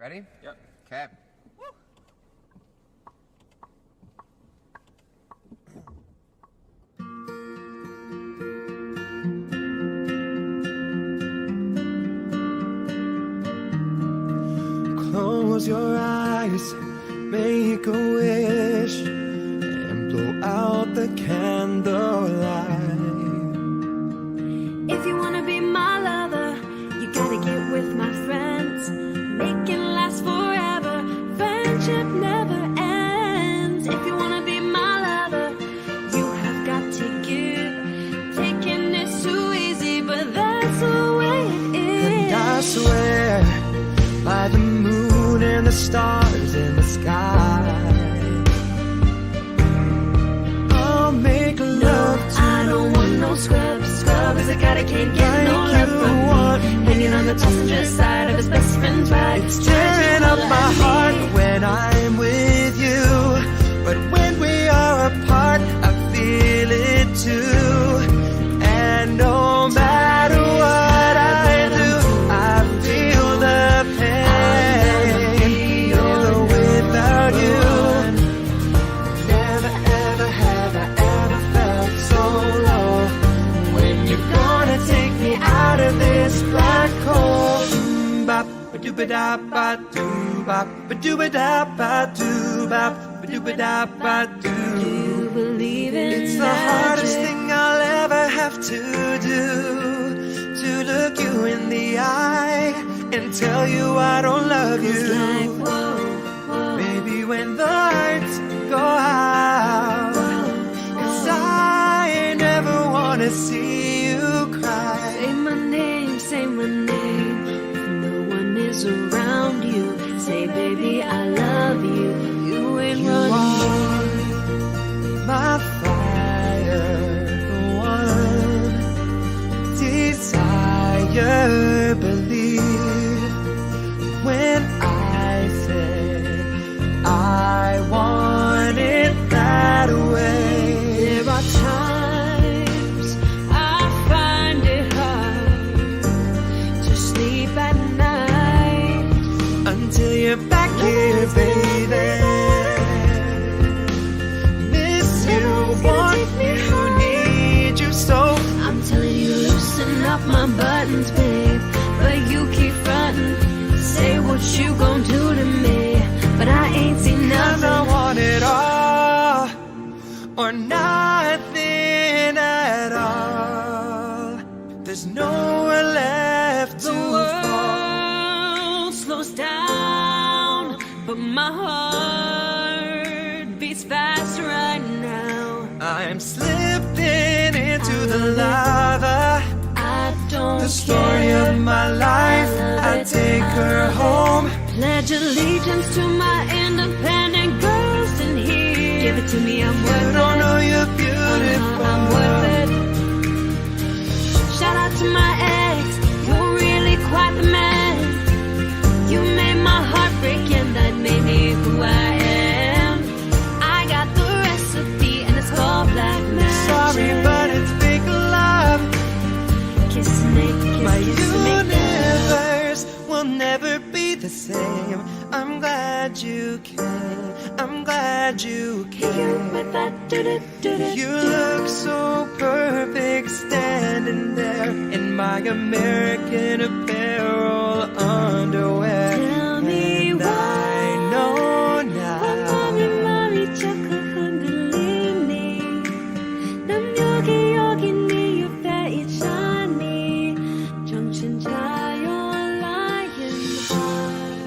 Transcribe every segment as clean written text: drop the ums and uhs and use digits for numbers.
Ready? Yep. Okay. Close your eyes, make a wish, and blow out the candlelight. If you wanna be my lover, you gotta get with my friends. Make it last forever, friendship never ends. If you wanna be my lover, you have got to give. Taking is too easy, but that's the way it is. And I swear by the moon and the stars in the sky, I'll make love to I don't want no scrub, cause I gotta can't get no love from me. Hanging on the passenger side of his best friend's ride. It's tearing up my heart when I'm with you, but when we are apart, I feel it too. And no matter what I do, I feel the pain. Even without you, never ever have I ever felt so low. When you're gonna take me out of this black hole? Bop, ba-doo-ba-da-ba-doo, bop, ba-doo-ba-da-ba-doo, bop, ba-doo-ba-da-ba-doo. Do you believe in It's the hardest thing I'll ever have to do, to look you in the eye and tell you I don't love It's you. like, whoa, whoa. Baby, when the lights go out, 'cause I never wanna see you cry. Say my name, say my name. If no one is around you, say, baby, I love you. You ain't You running. are my fire, the one desire. Believe when I say I want it that way. There are times I find it hard to sleep at night. Until you're back here, baby. Miss you, want you, need you so. I'm telling you, loosen up my buttons, babe, but you keep frontin'. Say what you gon' do to me, but I ain't seen 'Cause I nothing. want it all or nothing at all. There's nowhere left The to fall. world slows down, but my heart beats fast right now. I'm slipping into the lava. I don't The story care. of my life, I take her home. Pledge allegiance to my independent girls in here. Give it to me, I'm worth You it. don't know you're beautiful. I'm worth it. Shout out to my ex, you're really quite the man. You made my heart break and that made me who I am. I got the recipe and it's called black magic. Sorry, but it's big love. Kiss me, kiss, My kiss me. universe will never be the same. I'm glad you came. I'm glad you You came. with that do-do-do-do. You look so perfect standing there in my American Apparel underwear. Tell me And why. I know now. 마음이 말이 자꾸 흔들리니 난 여기 네 옆에 있잖니 정신 차려 Lionheart.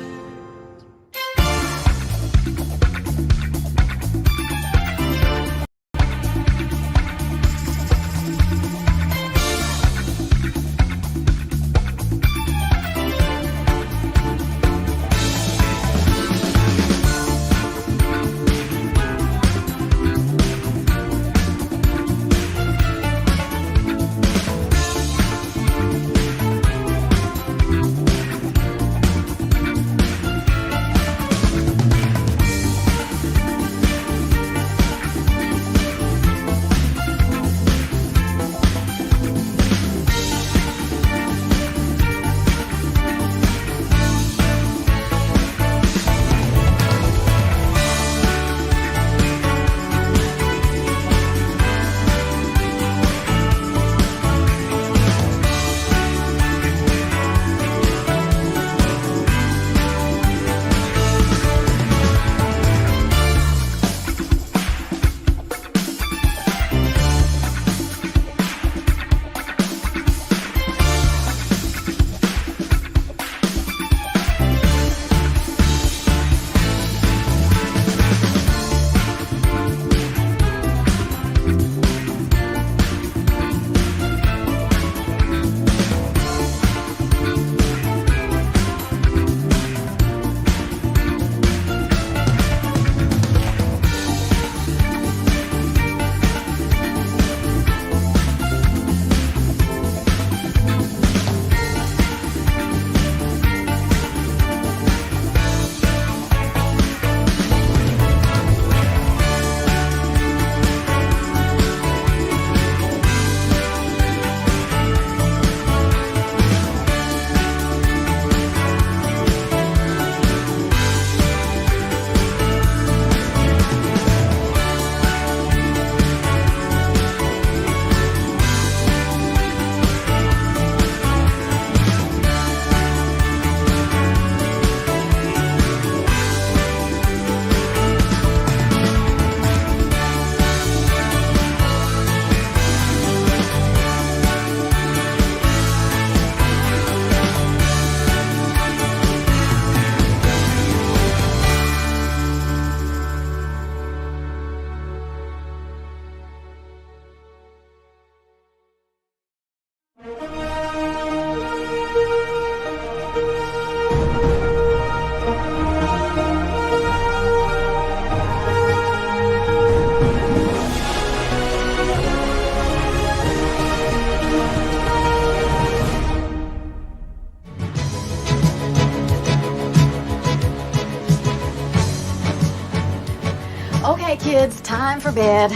kids, time for bed.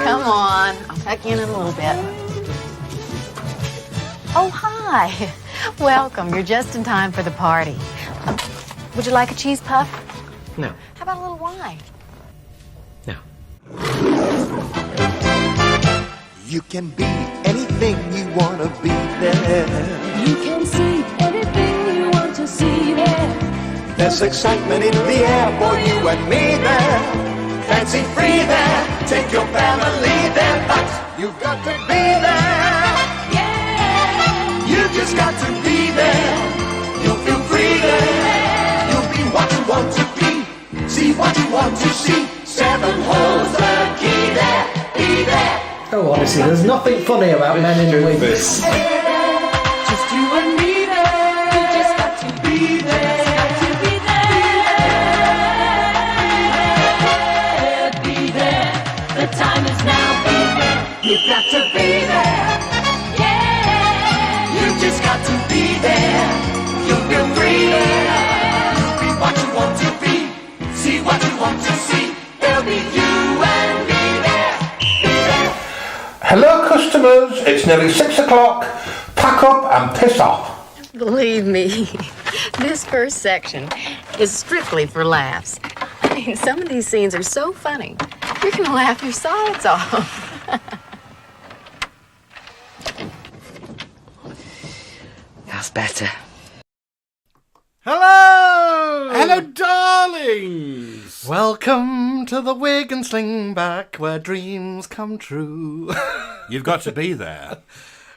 Come on, I'll tuck you in a little bit. Oh, hi. Welcome. You're just in time for the party. Would you like a cheese puff? No. How about a little wine? No. You can be anything you want to be there. You can see anything you want to see there. There's excitement in the air for you and me there. Fancy free there. Take your family there. But you've got to be there. Yeah. You just got to be there. You'll feel free there. You'll be what you want to be. See what you want to see. 7 holes the key there. Be there. Oh, honestly, there's nothing funny about men in wigs. Just you and me there. You just got to Be there. to be there. Be there. The time is now. Be there. You've got to be there. Yeah. You just got to be there. You'll feel free there. You'll be what you want to be. See what you want to see. There'll be you and me there. Be there. Hello customers, it's nearly 6 o'clock. Pack up and piss off. Believe me, this first section is strictly for laughs. I mean, some of these scenes are so funny. You're going to laugh your sides off. That's better. Hello! Hello, darlings! Welcome to the Wig and Slingback, where dreams come true. You've got to be there.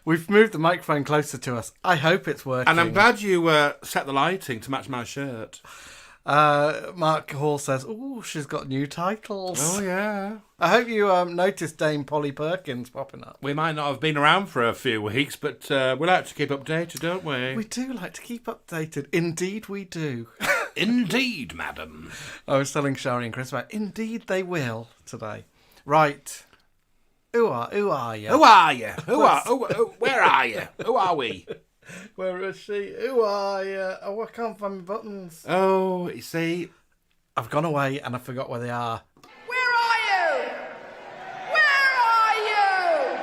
We've moved the microphone closer to us. I hope it's working. And I'm glad you set the lighting to match my shirt. Mark Hall says, "Oh, she's got new titles." Oh, yeah. I hope you noticed Dame Polly Perkins popping up. We might not have been around for a few weeks, but we like to keep updated, don't we? We do like to keep updated. Indeed, we do. Indeed, madam. I was telling Shari and Chris about. Indeed, they will today. Right. Who are you? Who are you? Where are you? Who are we? Where is she? Who are you? Oh, I can't find my buttons. Oh, you see, I've gone away and I forgot where they are. Where are you? Where are you?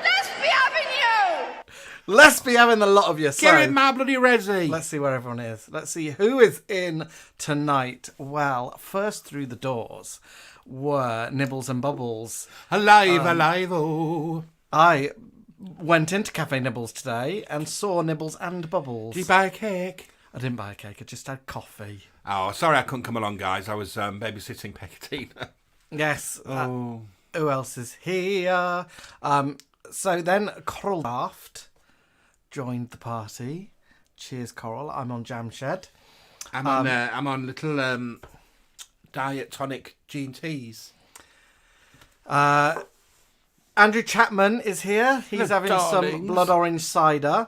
Let's be having you! Let's be having the lot of you. So, get in my bloody resi. let's see where everyone is. Let's see who is in tonight. Well, first through the doors were Nibbles and Bubbles. Alive, oh. I went into Cafe Nibbles today and saw Nibbles and Bubbles. Did you buy a cake? I didn't buy a cake. I just had coffee. Oh, sorry I couldn't come along, guys. I was babysitting Peccatina. Yes. Oh. Who else is here? So then Coral Daft joined the party. Cheers, Coral. I'm on Jam Shed. I'm on little diet tonic G&Ts. Andrew Chapman is here. He's having darlings. some blood orange cider.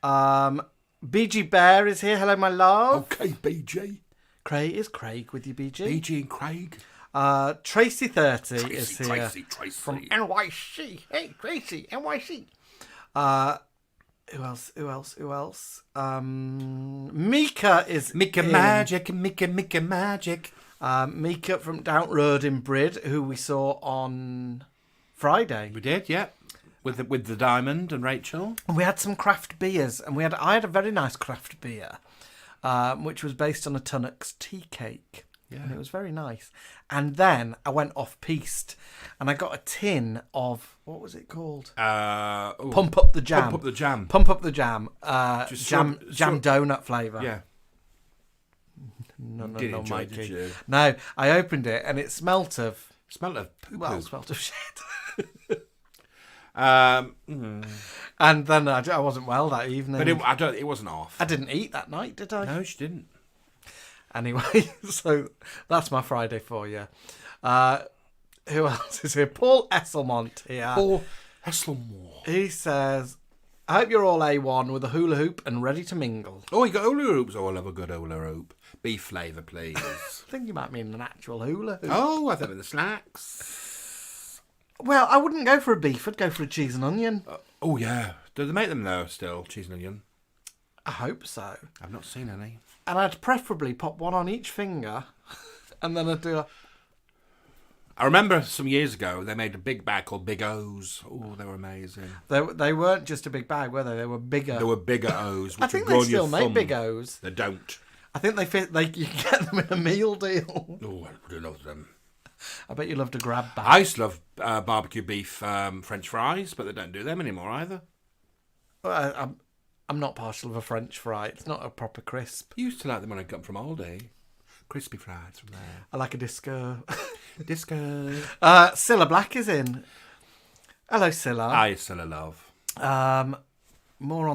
BG Bear is here. Hello, my love. Okay, BG. Craig is Craig with you, BG. BG and Craig. Tracy30 is here. Tracy. From NYC. Hey, Tracy, NYC. Who else? Mika is Mika in. Magic. Mika Magic. Mika from Down Road in Brid, who we saw on Friday. We did, yeah. With the Diamond and Rachel. And we had some craft beers, and I had a very nice craft beer, which was based on a Tunnock's tea cake. Yeah. And it was very nice. And then I went off-piste, and I got a tin of, what was it called? Pump Up the Jam. Pump Up the Jam. Pump Up the Jam. Jam straw- donut flavour. Yeah. No, Did enjoy, Mikey. did you? No, I opened it, and it smelt of... Smelled of poo-poo. Well, it smelt of shit. Mm. And then I wasn't well that evening. But it wasn't off. I didn't eat that night, did I? No, she didn't. Anyway, so that's my Friday for you. Who else is here? Paul Esselmont here. Paul Esselmont. He says, I hope you're all A1 with a hula hoop and ready to mingle. Oh, you got hula hoops? Oh, I love a good hula hoop. Beef flavour, please. I think you might mean an actual hula hoop. Oh, I thought with the snacks. Well, I wouldn't go for a beef. I'd go for a cheese and onion. Oh, yeah. Do they make them though still, cheese and onion? I hope so. I've not seen any. And I'd preferably pop one on each finger, and then I'd do a... I remember some years ago they made a big bag called Big O's. Oh, they were amazing. They weren't just a big bag, were they? They were bigger. There were bigger O's. I think they still make Big O's. They don't. I think they fit. You can get them in a meal deal. Oh, I would have loved them. I bet you loved a grab bag. I used to love barbecue beef French fries, but they don't do them anymore either. I'm not partial of a French fry. It's not a proper crisp. I used to like them when I got them from Aldi. Crispy fries from there. I like a disco. Disco. Cilla Black is in. Hello, Cilla. Hi, Cilla love. More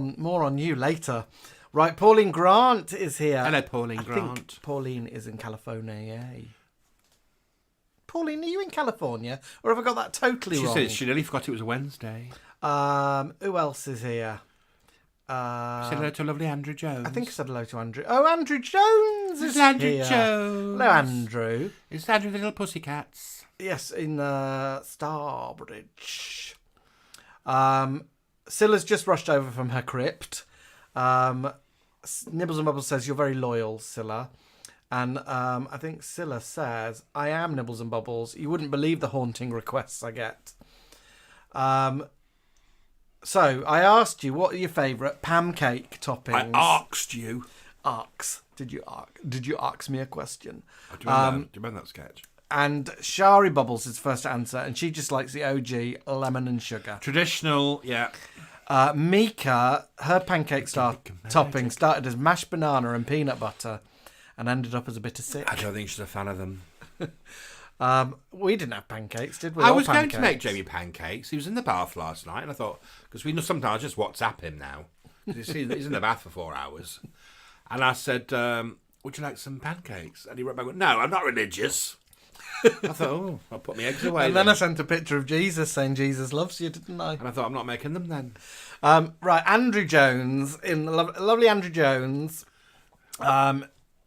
on you later. Right, Pauline Grant is here. Hello, Pauline I Grant. think Pauline is in California. Yay. Pauline, are you in California? Or have I got that totally wrong? She nearly forgot it was a Wednesday. Who else is here? Said hello to lovely Andrew Jones. I think I said hello to Andrew. Oh, Andrew Jones is Andrew here. Jones. Hello, Andrew. It's Andrew the Little Pussycats. Yes, in Starbridge. Cilla's just rushed over from her crypt. Nibbles and Bubbles says, you're very loyal, Cilla. And I think Cilla says, I am Nibbles and Bubbles. You wouldn't believe the haunting requests I get. So, I asked you, what are your favourite pancake toppings? I asked you. Did you ask me a question? Do you remember that sketch? And Shari Bubbles is first to answer, and she just likes the OG lemon and sugar. Traditional, yeah. Mika, her pancake topping started as mashed banana and peanut butter and ended up as a bit of sick. I don't think she's a fan of them. We didn't have pancakes, did we? I All was going to pancakes. make Jamie pancakes. He was in the bath last night, and I thought, because we know sometimes I just WhatsApp him now. He's in the bath for 4 hours. And I said, would you like some pancakes? And he wrote back, no, I'm not religious. I thought, oh, I'll put my eggs away. And then I sent a picture of Jesus saying Jesus loves you, didn't I? And I thought, I'm not making them then. Right, Andrew Jones, lovely Andrew Jones,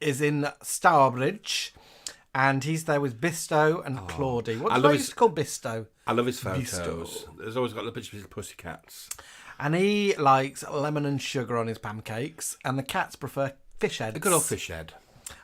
is in Starbridge, and he's there with Bisto and Claudie. What do I used to call Bisto? I love his photos. Bisto. There's always got a picture of his pussycats. And he likes lemon and sugar on his pancakes, and the cats prefer fish heads. A good old fish head.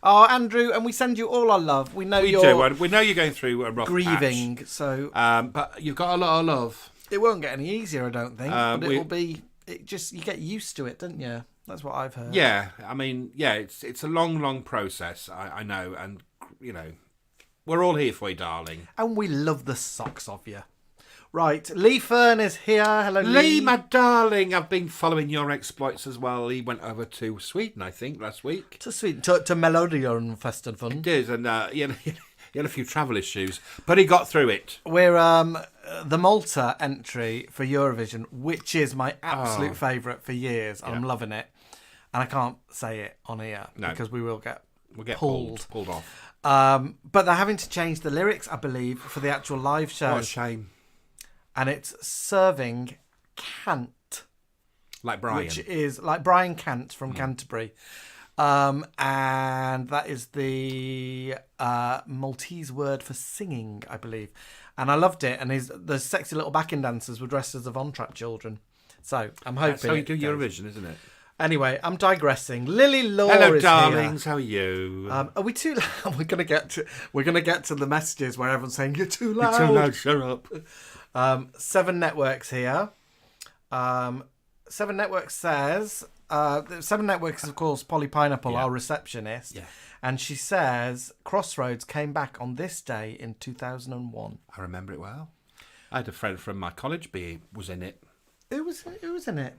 Oh, Andrew, and we send you all our love. We know We know you're going through a rough grieving, patch. So but you've got a lot of love. it won't get any easier, I don't think. But it we- will be. It just you get used to it, don't you? That's what I've heard. Yeah, I mean, yeah, it's a long process. I know, and you know, we're all here for you, darling. And we love the socks of you. Right, Lee Fern is here. Hello, Lee, my darling, I've been following your exploits as well. He went over to Sweden, I think, last week. To Sweden, to Melodion Festival. He did, and he had a few travel issues, but he got through it. We're the Malta entry for Eurovision, which is my absolute favourite for years. I'm loving it, and I can't say it on here because we'll get pulled off. But they're having to change the lyrics, I believe, for the actual live show. What a shame. And it's serving cant. Like Brian. Which is like Brian Cant from Canterbury. And that is the Maltese word for singing, I believe. And I loved it. And the sexy little backing dancers were dressed as the Von Trapp children. So I'm hoping. That's how you do it goes. Eurovision, isn't it? Anyway, I'm digressing. Lily Law Hello, is darlings. here. How are you? Are we too loud? We're gonna get to the messages where everyone's saying you're too loud. You're too loud. Shut up. Seven Networks here. Seven Networks says Seven Networks is of course Polly Pineapple, our receptionist. Yeah. And she says Crossroads came back on this day in 2001. I remember it well. I had a friend from my college was in it. Who was in it?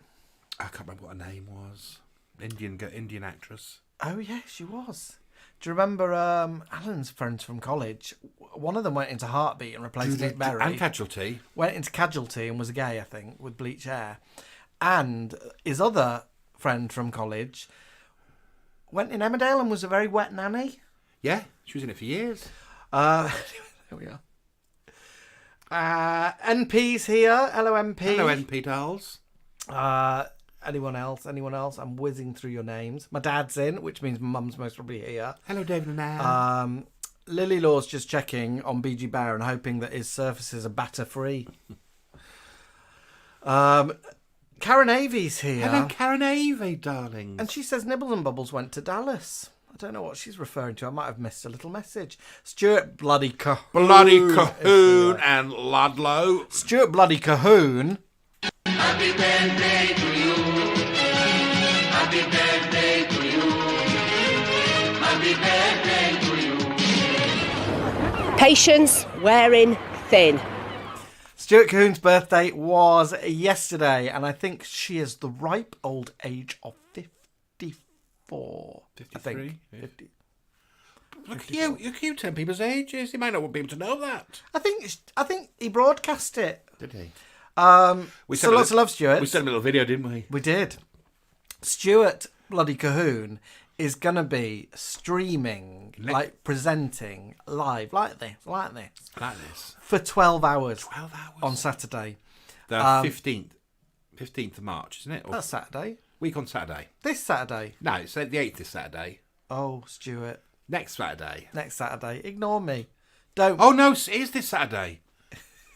I can't remember what her name was. Indian actress. Oh yeah, she was. Do you remember Alan's friends from college? One of them went into Heartbeat and replaced Nick Berry. And Casualty. Went into Casualty and was gay, I think, with bleach hair. And his other friend from college went in Emmerdale and was a very wet nanny. Yeah, she was in it for years. There we are. NP's here. Hello, MP. Hello, NP dolls. Anyone else? I'm whizzing through your names. My dad's in, which means my mum's most probably here. Hello, David and Anne. Lily Law's just checking on BG Bear and hoping that his surfaces are batter free. Karen Avy's here. Hello, Karen Avey, darlings. And she says Nibbles and Bubbles went to Dallas. I don't know what she's referring to. I might have missed a little message. Stuart Bloody Cahoon. Bloody Cahoon and Ludlow. Stuart Bloody Cahoon. Happy birthday to you. Happy birthday to you. Happy birthday to you. Patience wearing thin. Stuart Cahoon's birthday was yesterday, and I think she is the ripe old age of 54. 53? I think. Yeah. 50. Look at you. You keep telling people's ages. You might not want people to know that. I think he broadcast it. Did he? We so lots of love, Stuart. We sent him a little video, didn't we? We did. Stuart Bloody Cahoon is going to be streaming, like presenting live, like this, for 12 hours. 12 hours. On Saturday. The 15th of March, isn't it? Or That's Saturday. week on Saturday. This Saturday. No, it's the 8th this Saturday. Oh, Stuart. Next Saturday. Next Saturday. Ignore me. Don't. Oh, no, it is this Saturday.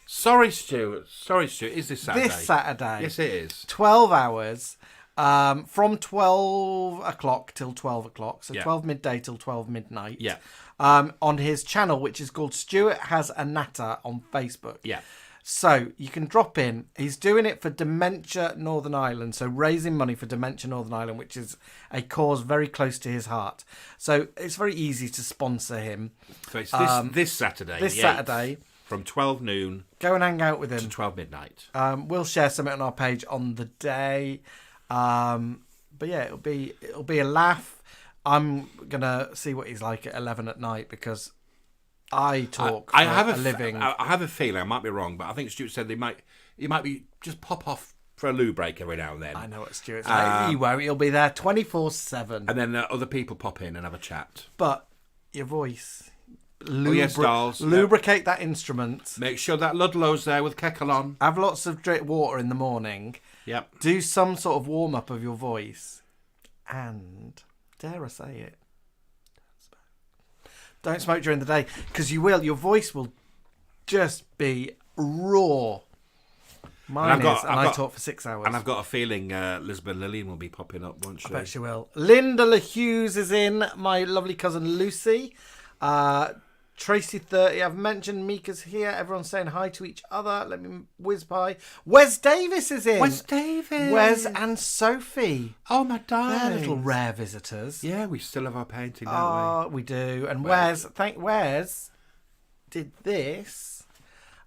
Sorry, Stuart. It is this Saturday. This Saturday. Yes, it is. 12 hours. From 12 o'clock till 12 o'clock. So Yeah. 12 midday till 12 midnight. Yeah. On his channel, which is called Stuart Has a Natter on Facebook. Yeah. So you can drop in. He's doing it for Dementia Northern Ireland. So raising money for Dementia Northern Ireland, which is a cause very close to his heart. So it's very easy to sponsor him. So it's this Saturday. This the 8th, Saturday. From 12 noon Go and hang out with to him. 12 midnight. We'll share something on our page on the day. But yeah, it'll be a laugh. I'm gonna see what he's like at 11 at night because I talk I for have a living. I have a feeling, I might be wrong, but I think Stuart said he might be just pop off for a loo break every now and then. I know what Stuart's like. He won't. He'll be there 24/7. And then other people pop in and have a chat. But your voice, yes, dolls. lubricate that instrument. Make sure that Ludlow's there with kettle on. Have lots of drink water in the morning. Yep. Do some sort of warm up of your voice, and dare I say it, don't smoke during the day because you will. Your voice will just be raw. Mine I talk for 6 hours. And I've got a feeling Lisbon Lillian will be popping up, won't she? I bet she will. Linda LaHughes is in. My lovely cousin Lucy. Tracy 30. I've mentioned Mika's here. Everyone's saying hi to each other. Let me whiz by. Wes Davis is in. Wes Davis. Wes and Sophie. Oh, my darling. They're little rare visitors. Yeah, we still have our painting, don't we do. And Wes did this,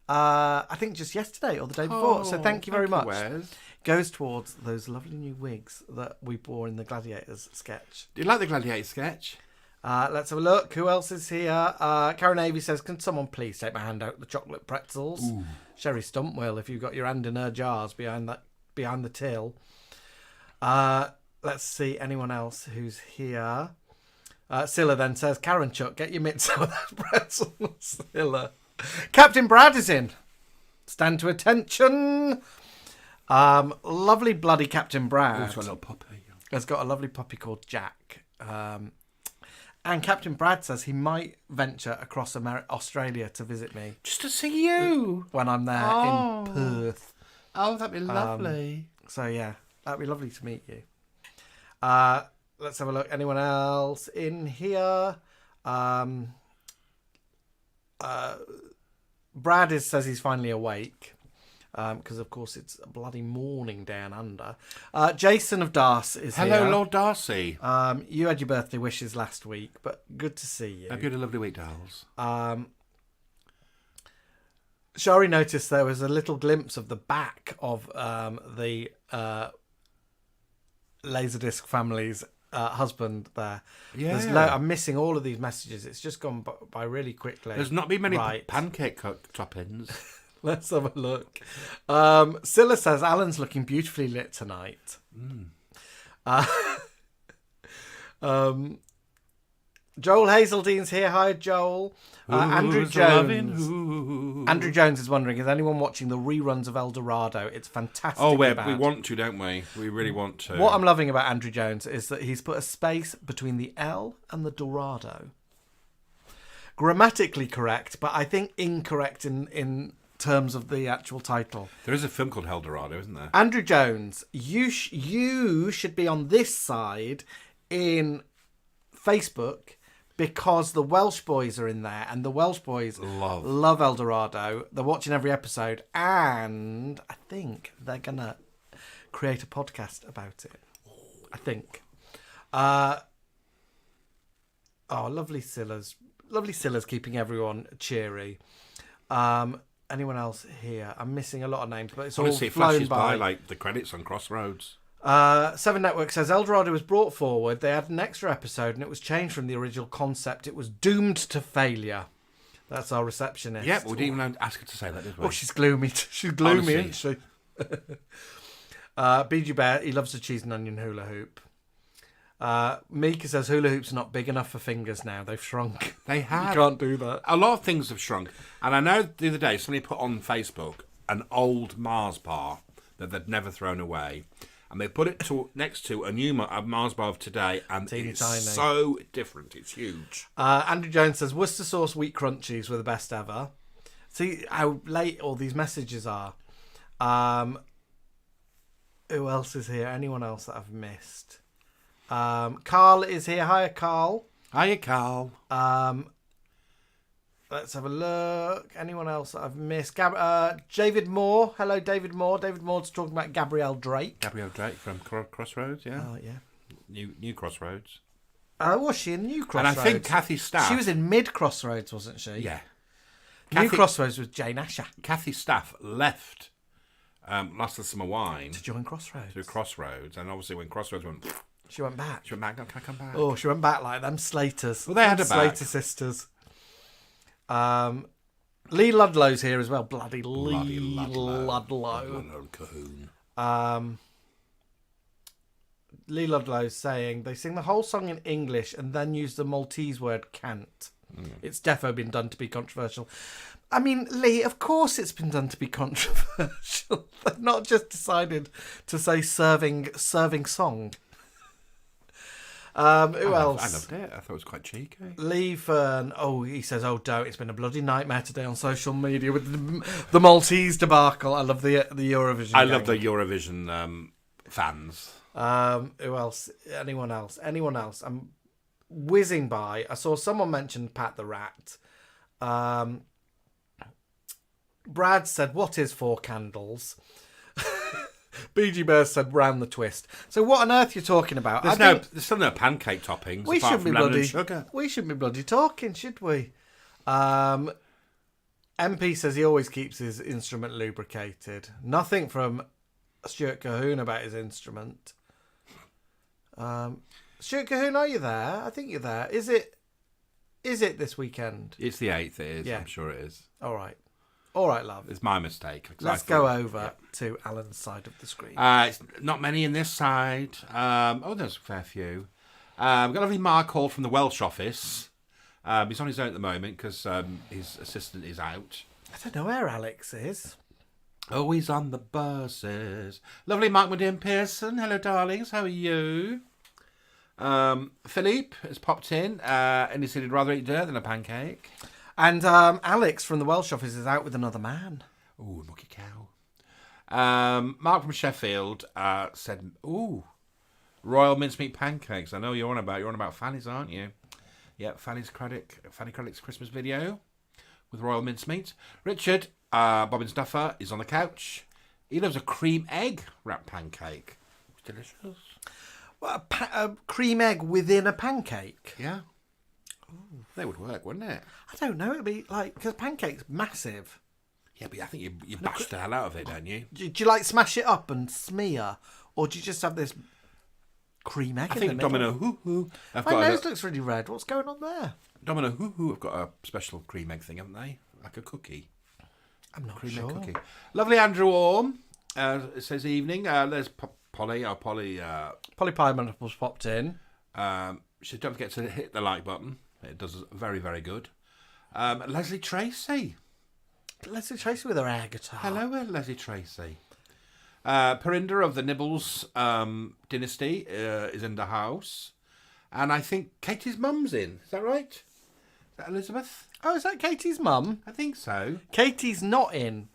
I think just yesterday or the day before. So thank you very much. Wes. Goes towards those lovely new wigs that we wore in the Gladiators sketch. Do you like the Gladiator sketch? Let's have a look. Who else is here? Karen Avey says, can someone please take my hand out the chocolate pretzels? Ooh. Sherry Stump will, if you've got your hand in her jars behind the till. Let's see anyone else who's here. Scylla then says, Karen Chuck, get your mitts out of that pretzel. Scylla. Captain Brad is in. Stand to attention. Lovely bloody Captain Brad. He's got a little puppy. Has got a lovely puppy called Jack. And Captain Brad says he might venture across Australia to visit me. Just to see you. When I'm there in Perth. Oh, that'd be lovely. So, yeah, that'd be lovely to meet you. Let's have a look. Anyone else in here? Brad says he's finally awake. Because, of course, it's a bloody morning down under. Jason of Darcy is here. Hello, Lord Darcy. You had your birthday wishes last week, but good to see you. Hope you had a lovely week, dolls. Shari noticed there was a little glimpse of the back of the Laserdisc family's husband there. Yeah. I'm missing all of these messages. It's just gone by really quickly. There's not been many pancake toppings. Let's have a look. Scylla says Alan's looking beautifully lit tonight. Joel Hazeldene's here. Hi, Joel. Andrew Jones. Andrew Jones is wondering, is anyone watching the reruns of El Dorado? It's fantastic. Oh, we want to, don't we? We really want to. What I'm loving about Andrew Jones is that he's put a space between the L and the Dorado. Grammatically correct, but I think incorrect in terms of the actual title. There is a film called Eldorado, isn't there? Andrew Jones, you should be on this side in Facebook because the Welsh boys are in there, and the Welsh boys love Eldorado. They're watching every episode, and I think they're gonna create a podcast about it. I think. Lovely Silla's keeping everyone cheery. Anyone else here? I'm missing a lot of names, but it's all Honestly, it flown flashes by. like the credits on Crossroads. Seven Network says Eldorado was brought forward. They had an extra episode, and it was changed from the original concept. It was doomed to failure. That's our receptionist. Yeah, but we didn't even ask her to say that, did we? Oh, she's gloomy. She's gloomy, Honestly. isn't she? BG Bear, he loves the cheese and onion hula hoop. Mika says hula hoops are not big enough for fingers now. They've shrunk. They have. You can't do that. A lot of things have shrunk. And I know the other day somebody put on Facebook an old Mars bar that they'd never thrown away. And they put it next to a new Mars bar of today, and it's tiny. so different. It's huge. Andrew Jones says Worcester sauce wheat crunchies were the best ever. See how late all these messages are. Who else is here? Anyone else that I've missed? Carl is here. Hiya, Carl. Hiya, Carl. Let's have a look. Anyone else that I've missed? David Moore. Hello, David Moore. David Moore's talking about Gabrielle Drake. Gabrielle Drake from Crossroads, yeah. Oh, yeah. New Crossroads. Was she in New Crossroads? And I think Kathy Staff. She was in Mid Crossroads, wasn't she? Yeah. New Crossroads was Jane Asher. Kathy Staff left Last of the Summer Wine to join Crossroads. To Crossroads, and obviously when Crossroads went, she went back. She went back. Can I come back? Oh, she went back like them Slaters. Well, they had her back. Slater sisters. Lee Ludlow's here as well. Bloody Lee Ludlow. Cahoon. Lee Ludlow's saying they sing the whole song in English and then use the Maltese word can't. It's defo been done to be controversial. I mean, Lee, of course it's been done to be controversial. They've not just decided to say serving song. Who else? I loved it. I thought it was quite cheeky. Lee Fern. Oh, he says, "Oh, don't! It's been a bloody nightmare today on social media with the Maltese debacle." I love the Eurovision. I love the Eurovision fans. Who else? Anyone else? I'm whizzing by. I saw someone mention Pat the Rat. Brad said, "What is 4 candles?" BG Bear said round the twist. So what on earth are you talking about? There's still no pancake toppings We apart shouldn't from be lemon bloody and sugar. We shouldn't be bloody talking, should we? MP says he always keeps his instrument lubricated. Nothing from Stuart Cahoon about his instrument. Stuart Cahoon, are you there? I think you're there. Is it this weekend? It's the 8th, it is. Yeah. I'm sure it is. All right, love. It's my mistake. Let's go over to Alan's side of the screen. It's not many in this side. There's a fair few. We've got a lovely Mark Hall from the Welsh office. He's on his own at the moment because his assistant is out. I don't know where Alex is. Oh, he's on the buses. Lovely Mark Madden Pearson. Hello, darlings. How are you? Philippe has popped in and he said he'd rather eat dinner than a pancake. And Alex from the Welsh office is out with another man. Ooh, mucky cow. Mark from Sheffield said, "Ooh, royal mincemeat pancakes." I know you're on about Fanny's, aren't you? Yeah, Fanny Craddock's Christmas video with royal mincemeat. Richard Bobbins Duffer is on the couch. He loves a cream egg wrapped pancake. It's delicious. What, a cream egg within a pancake? Yeah. Ooh, that would work, wouldn't it? I don't know. It'd be like, because pancake's massive. Yeah, but I think you bash the hell out of it, don't you? Do you like smash it up and smear, or do you just have this cream egg? I think Domino Hoo Hoo. My nose looks really red. What's going on there? Domino Hoo Hoo have got a special cream egg thing, haven't they? Like a cookie. I'm not cream sure. Egg cookie. Lovely Andrew Orme. It says evening. There's Polly. Polly Pineapple's popped in. So don't forget to hit the like button. It does very, very good. Leslie Tracy. Leslie Tracy with her air guitar. Hello, Leslie Tracy. Perinda of the Nibbles dynasty is in the house. And I think Katie's mum's in. Is that right? Is that Elizabeth? Oh, is that Katie's mum? I think so. Katie's not in.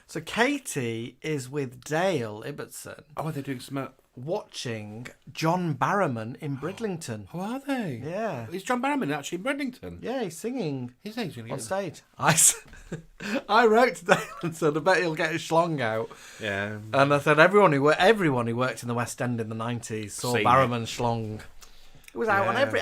So Katie is with Dale Ibbotson Oh, are they doing some... watching John Barrowman in Bridlington. Oh, are they? Yeah. Is John Barrowman actually in Bridlington? Yeah, he's singing His name's going to on get... stage. I wrote to Dale and said, I bet he'll get his schlong out. Yeah. And I said, everyone who worked in the West End in the 90s saw Seen Barrowman's schlong. It was out on every...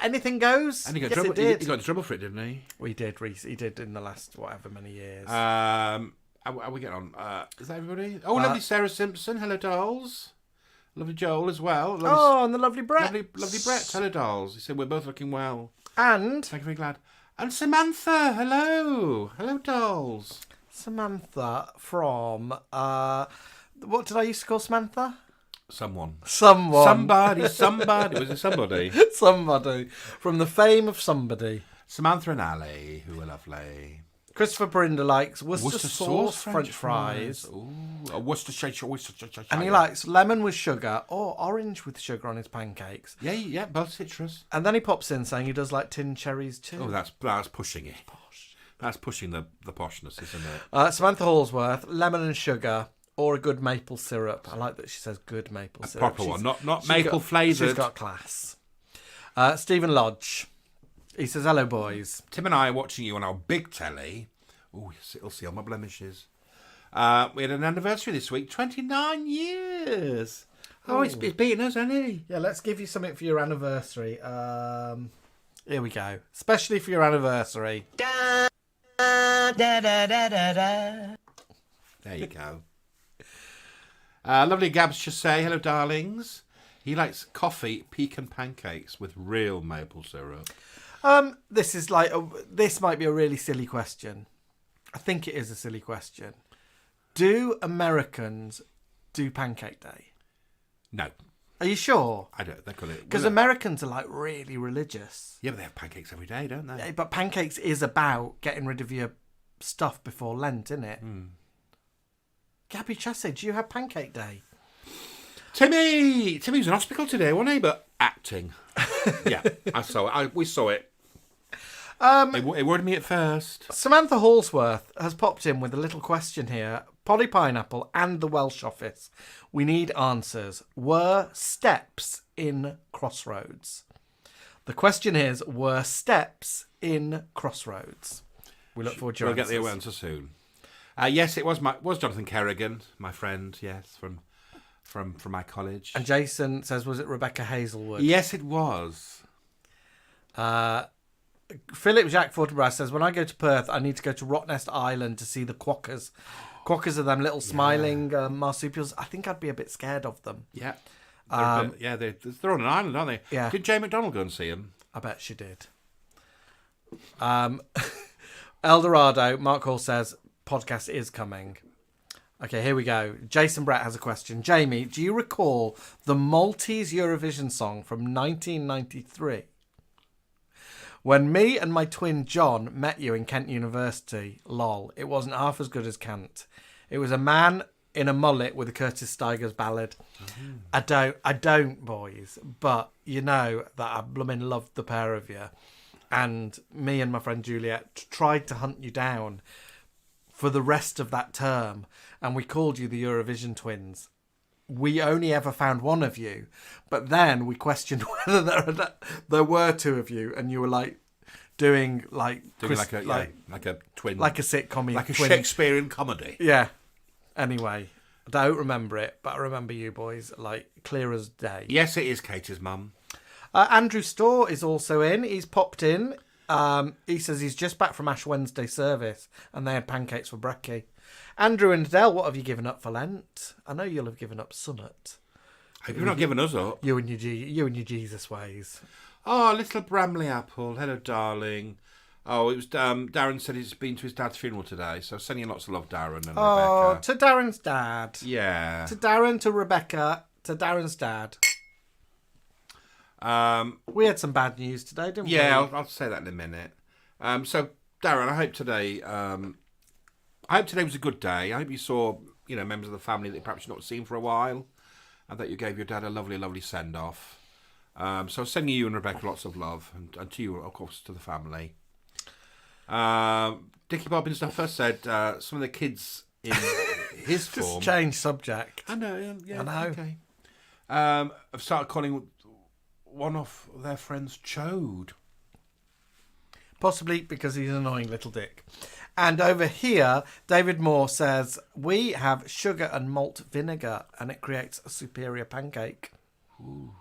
Anything goes. And he got Yes, trouble. it did. He got in trouble for it, didn't he? We did, Reese. He did in the last whatever many years. How we get on? Is that everybody? Oh, lovely Sarah Simpson. Hello, dolls. Lovely Joel as well. Lovely, and the lovely Brett. lovely Brett. Hello, dolls. He said we're both looking well. And Thank you, very glad. And Samantha. Hello. Hello, dolls. Samantha from... what did I used to call Samantha? Someone. Somebody. Somebody. Was it somebody? Somebody. From the fame of somebody. Samantha and Ali, who are lovely. Christopher Berinder likes Worcester sauce French fries. Ooh, Worcestershire. And he likes lemon with sugar or orange with sugar on his pancakes. Yeah, both citrus. And then he pops in saying he does like tinned cherries too. Oh, that's pushing it. That's pushing the poshness, isn't it? Samantha Hallsworth, lemon and sugar or a good maple syrup. I like that she says good maple syrup. Proper one, not maple flavoured. She's got class. Stephen Lodge. He says, hello, boys. Tim and I are watching you on our big telly. Oh, it'll see all my blemishes. We had an anniversary this week, 29 years. Oh, he's beaten us, hasn't he? Yeah, let's give you something for your anniversary. Here we go. Especially for your anniversary. Da, da, da, da, da, da. There you go. Lovely Gabs just say, hello, darlings. He likes coffee, pecan pancakes with real maple syrup. This might be a really silly question. I think it is a silly question. Do Americans do Pancake Day? No. Are you sure? I don't. They call it... Because Americans are like really religious. Yeah, but they have pancakes every day, don't they? Yeah, but pancakes is about getting rid of your stuff before Lent, isn't it? Gabby Chassey, do you have Pancake Day? Timmy was in hospital today, wasn't he? But acting. Yeah, I saw it. We saw it. It worried me at first. Samantha Hallsworth has popped in with a little question here. Polly Pineapple and the Welsh office. We need answers. Were steps in Crossroads? The question is, were steps in Crossroads? We look forward to your answers. We'll get the answer soon. Yes, it was Jonathan Kerrigan, my friend. Yes, from my college. And Jason says, was it Rebecca Hazelwood? Yes, it was. Philip Jacques Fortinbras says, when I go to Perth, I need to go to Rottnest Island to see the quokkas. Quokkas are them little smiling marsupials. I think I'd be a bit scared of them. Yeah. They're on an island, aren't they? Yeah. Did Jay McDonald go and see them? I bet she did. Eldorado, Mark Hall says, podcast is coming. Okay, here we go. Jason Brett has a question. Jamie, do you recall the Maltese Eurovision song from 1993? When me and my twin John met you in Kent University, lol, it wasn't half as good as Kent. It was a man in a mullet with a Curtis Stigers ballad. I don't, boys, but you know that I blooming loved the pair of you. And me and my friend Juliet tried to hunt you down for the rest of that term, and we called you the Eurovision twins. We only ever found one of you, but then we questioned whether there were two of you, and you were like doing like a twin, like a sitcom, like a twin. Shakespearean comedy. Yeah. Anyway, I don't remember it, but I remember you boys like clear as day. Yes, it is Katie's mum. Andrew Storr is also in. He's popped in. He says he's just back from Ash Wednesday service, and they had pancakes for brekkie. Andrew and Adele, what have you given up for Lent? I know you'll have given up summit. You've not given us up. You and your Jesus ways. Oh, little Bramley Apple. Hello, darling. Oh, it was Darren said he's been to his dad's funeral today, so sending you lots of love, Darren and Rebecca. To Darren's dad. Yeah. To Darren, to Rebecca, to Darren's dad. We had some bad news today, didn't we? Yeah, I'll say that in a minute. So, Darren, I hope today was a good day. I hope you saw, members of the family that perhaps you've not seen for a while, and that you gave your dad a lovely, lovely send-off. So sending you and Rebecca lots of love, and to you, of course, to the family. Dickie Bobbin Stuffer said some of the kids in his form... Just change subject. I know, yeah. I know. Okay. Have started calling one of their friends Chode. Possibly because he's an annoying little dick. And over here, David Moore says, we have sugar and malt vinegar, and it creates a superior pancake. Ooh.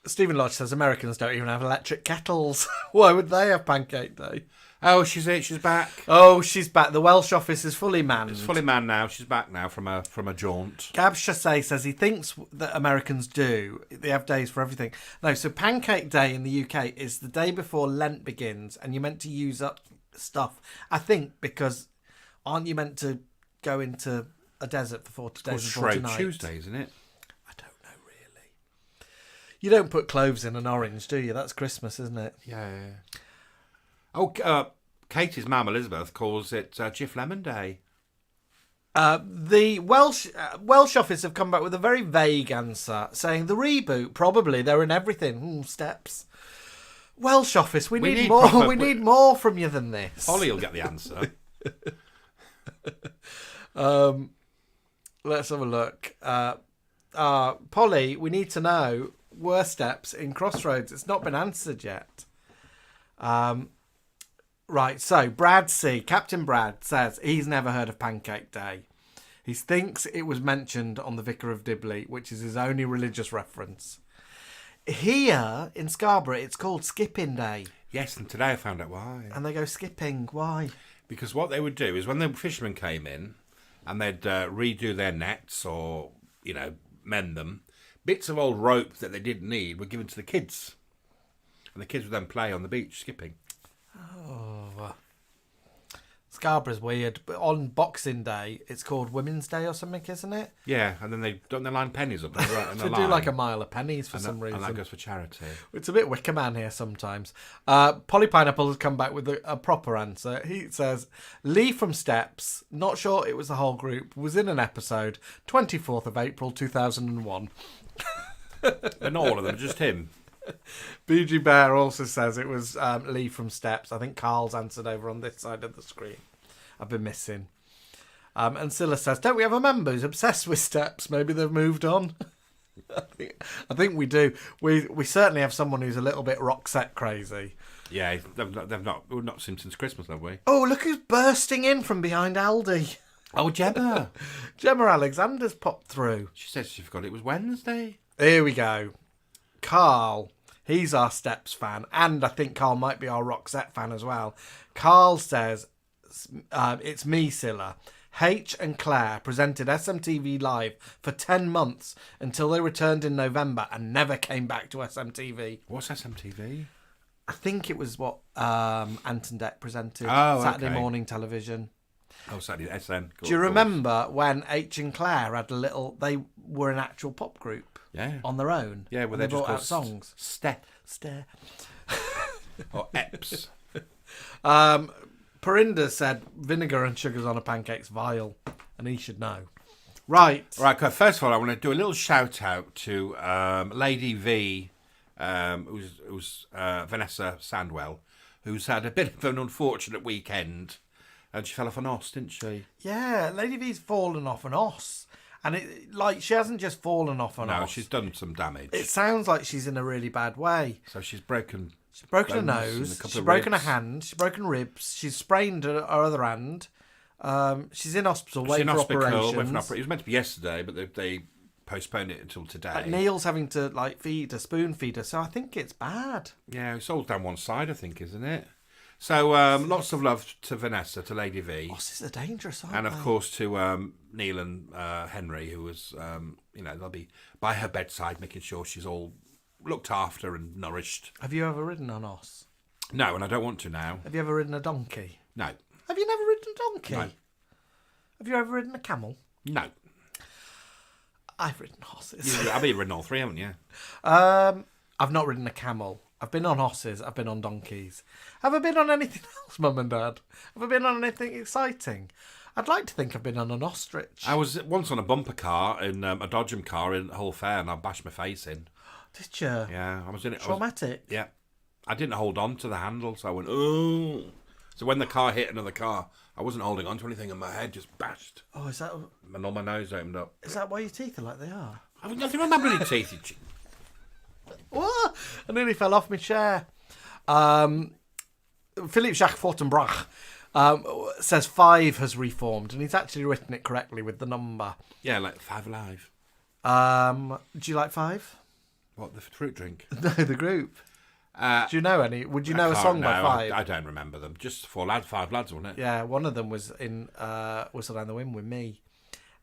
Stephen Lodge says, Americans don't even have electric kettles. Why would they have pancake day? Oh, she's back. Oh, she's back. The Welsh office is fully manned. It's fully manned now. She's back now from a jaunt. Gab Chassé says he thinks that Americans do. They have days for everything. No, so Pancake Day in the UK is the day before Lent begins, and you're meant to use up stuff. I think because aren't you meant to go into a desert for 40 days and 40 nights? Shrove Tuesday, isn't it? I don't know really. You don't put cloves in an orange, do you? That's Christmas, isn't it? Yeah. Oh, Katie's mum, Elizabeth, calls it Jiff Lemon Day. The Welsh office have come back with a very vague answer, saying the reboot, probably, they're in everything. Steps. Welsh office, we need more. Proper, we need more from you than this. Polly will get the answer. Let's have a look. Polly, we need to know, were steps in Crossroads? It's not been answered yet. Right, so Brad C, Captain Brad, says he's never heard of Pancake Day. He thinks it was mentioned on the Vicar of Dibley, which is his only religious reference. Here in Scarborough, it's called Skipping Day. Yes, and today I found out why. And they go skipping. Why? Because what they would do is when the fishermen came in and they'd redo their nets or, mend them, bits of old rope that they didn't need were given to the kids. And the kids would then play on the beach skipping. Oh, Scarborough's weird. But on Boxing Day, it's called Women's Day or something, isn't it? Yeah, and then they line pennies up. They do like a mile of pennies for some reason. And that goes for charity. It's a bit Wicker Man here sometimes. Polly Pineapple has come back with a proper answer. He says, Lee from Steps, not sure it was the whole group, was in an episode, 24th of April 2001. They're not all of them, just him. BG Bear also says it was Lee from Steps. I think Carl's answered over on this side of the screen. I've been missing. And Scylla says, don't we have a member who's obsessed with Steps? Maybe they've moved on. I think we do. We certainly have someone who's a little bit Roxette crazy. Yeah, we've not seen since Christmas, have we? Oh, look who's bursting in from behind Aldi. Oh, Gemma. Gemma Alexander's popped through. She said she forgot it was Wednesday. Here we go. Carl, he's our Steps fan, and I think Carl might be our Roxette fan as well. Carl says, it's me, Scylla. H and Claire presented SMTV Live for 10 months until they returned in November and never came back to SMTV. What's SMTV? I think it was what Anton Deck presented. Oh, Saturday okay. morning television. Oh, Saturday, SM. Do you remember when H and Claire had they were an actual pop group? Yeah. On their own. Yeah, well, they just brought out songs. Stare. Or Eps. Perinda said vinegar and sugars on a pancake's vile, and he should know. Right. Right, first of all, I want to do a little shout out to Lady V, who's Vanessa Sandwell, who's had a bit of an unfortunate weekend, and she fell off an os, didn't she? Yeah, Lady V's fallen off an os. And she hasn't just fallen off an os. No, she's done some damage. It sounds like she's in a really bad way. So she's broken... She's broken her nose, she's broken her hand, she's broken ribs, she's sprained her other hand. She's in hospital waiting for operations. It was meant to be yesterday, but they postponed it until today. Neil's having to spoon feed her, so I think it's bad. Yeah, it's all down one side, I think, isn't it? So lots of love to Vanessa, to Lady V. Osses are dangerous, aren't and they? of course to Neil and Henry, who was, they'll be by her bedside, making sure she's all looked after and nourished. Have you ever ridden on os? No, and I don't want to now. Have you ever ridden a donkey? No. Have you never ridden a donkey? No. Have you ever ridden a camel? No. I've ridden horses. I've ridden all three, haven't you? I've not ridden a camel. I've been on horses. I've been on donkeys. Have I been on anything else, Mum and Dad? Have I been on anything exciting? I'd like to think I've been on an ostrich. I was once on a bumper car, in a Dodgem car in Hull Fair, and I bashed my face in. Did you? Yeah, I was in it. Traumatic? Yeah. I didn't hold on to the handle, so I went, oh. So when the car hit another car, I wasn't holding on to anything and my head just bashed. Oh, is that And all my nose opened up. why your teeth are like they are? I have nothing remember any teeth. What? I nearly fell off my chair. Philippe Jacques Fortinbras says 5 has reformed, and he's actually written it correctly with the number. Yeah, like 5 Alive. Do you like 5? What, the fruit drink? No, the group. Do you know any? Would you know a can't- song no, by 5? I don't remember them. Just 5 lads, wasn't it? Yeah, one of them was in Whistle Down the Wind with me,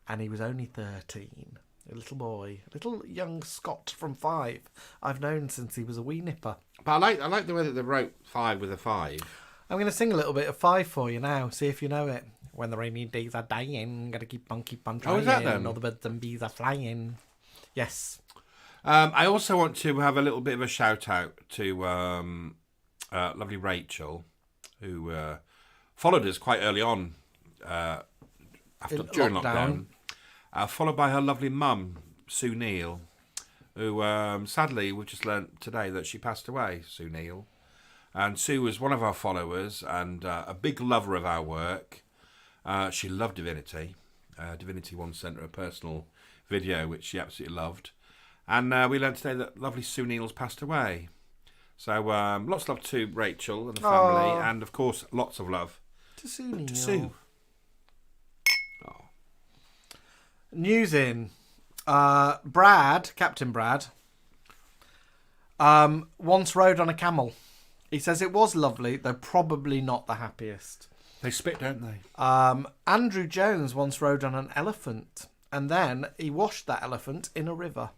and he was only 13. A little boy, little young Scot from 5. I've known since he was a wee nipper. But I like the way that they wrote 5 with a 5. I'm going to sing a little bit of 5 for you now. See if you know it. When the rainy days are dying, gotta keep on trying. Oh, is that then? All the birds and bees are flying. Yes. I also want to have a little bit of a shout out to lovely Rachel, who followed us quite early on during lockdown. Followed by her lovely mum, Sue Neal, who sadly we've just learnt today that she passed away, Sue Neal. And Sue was one of our followers and a big lover of our work. She loved Divinity. Divinity once sent her a personal video, which she absolutely loved. And we learnt today that lovely Sue Neal's passed away. So lots of love to Rachel and the family, and of course lots of love to Sue Neal. To Sue. News in. Captain Brad, once rode on a camel. He says it was lovely, though probably not the happiest. They spit, don't they? Andrew Jones once rode on an elephant, and then he washed that elephant in a river.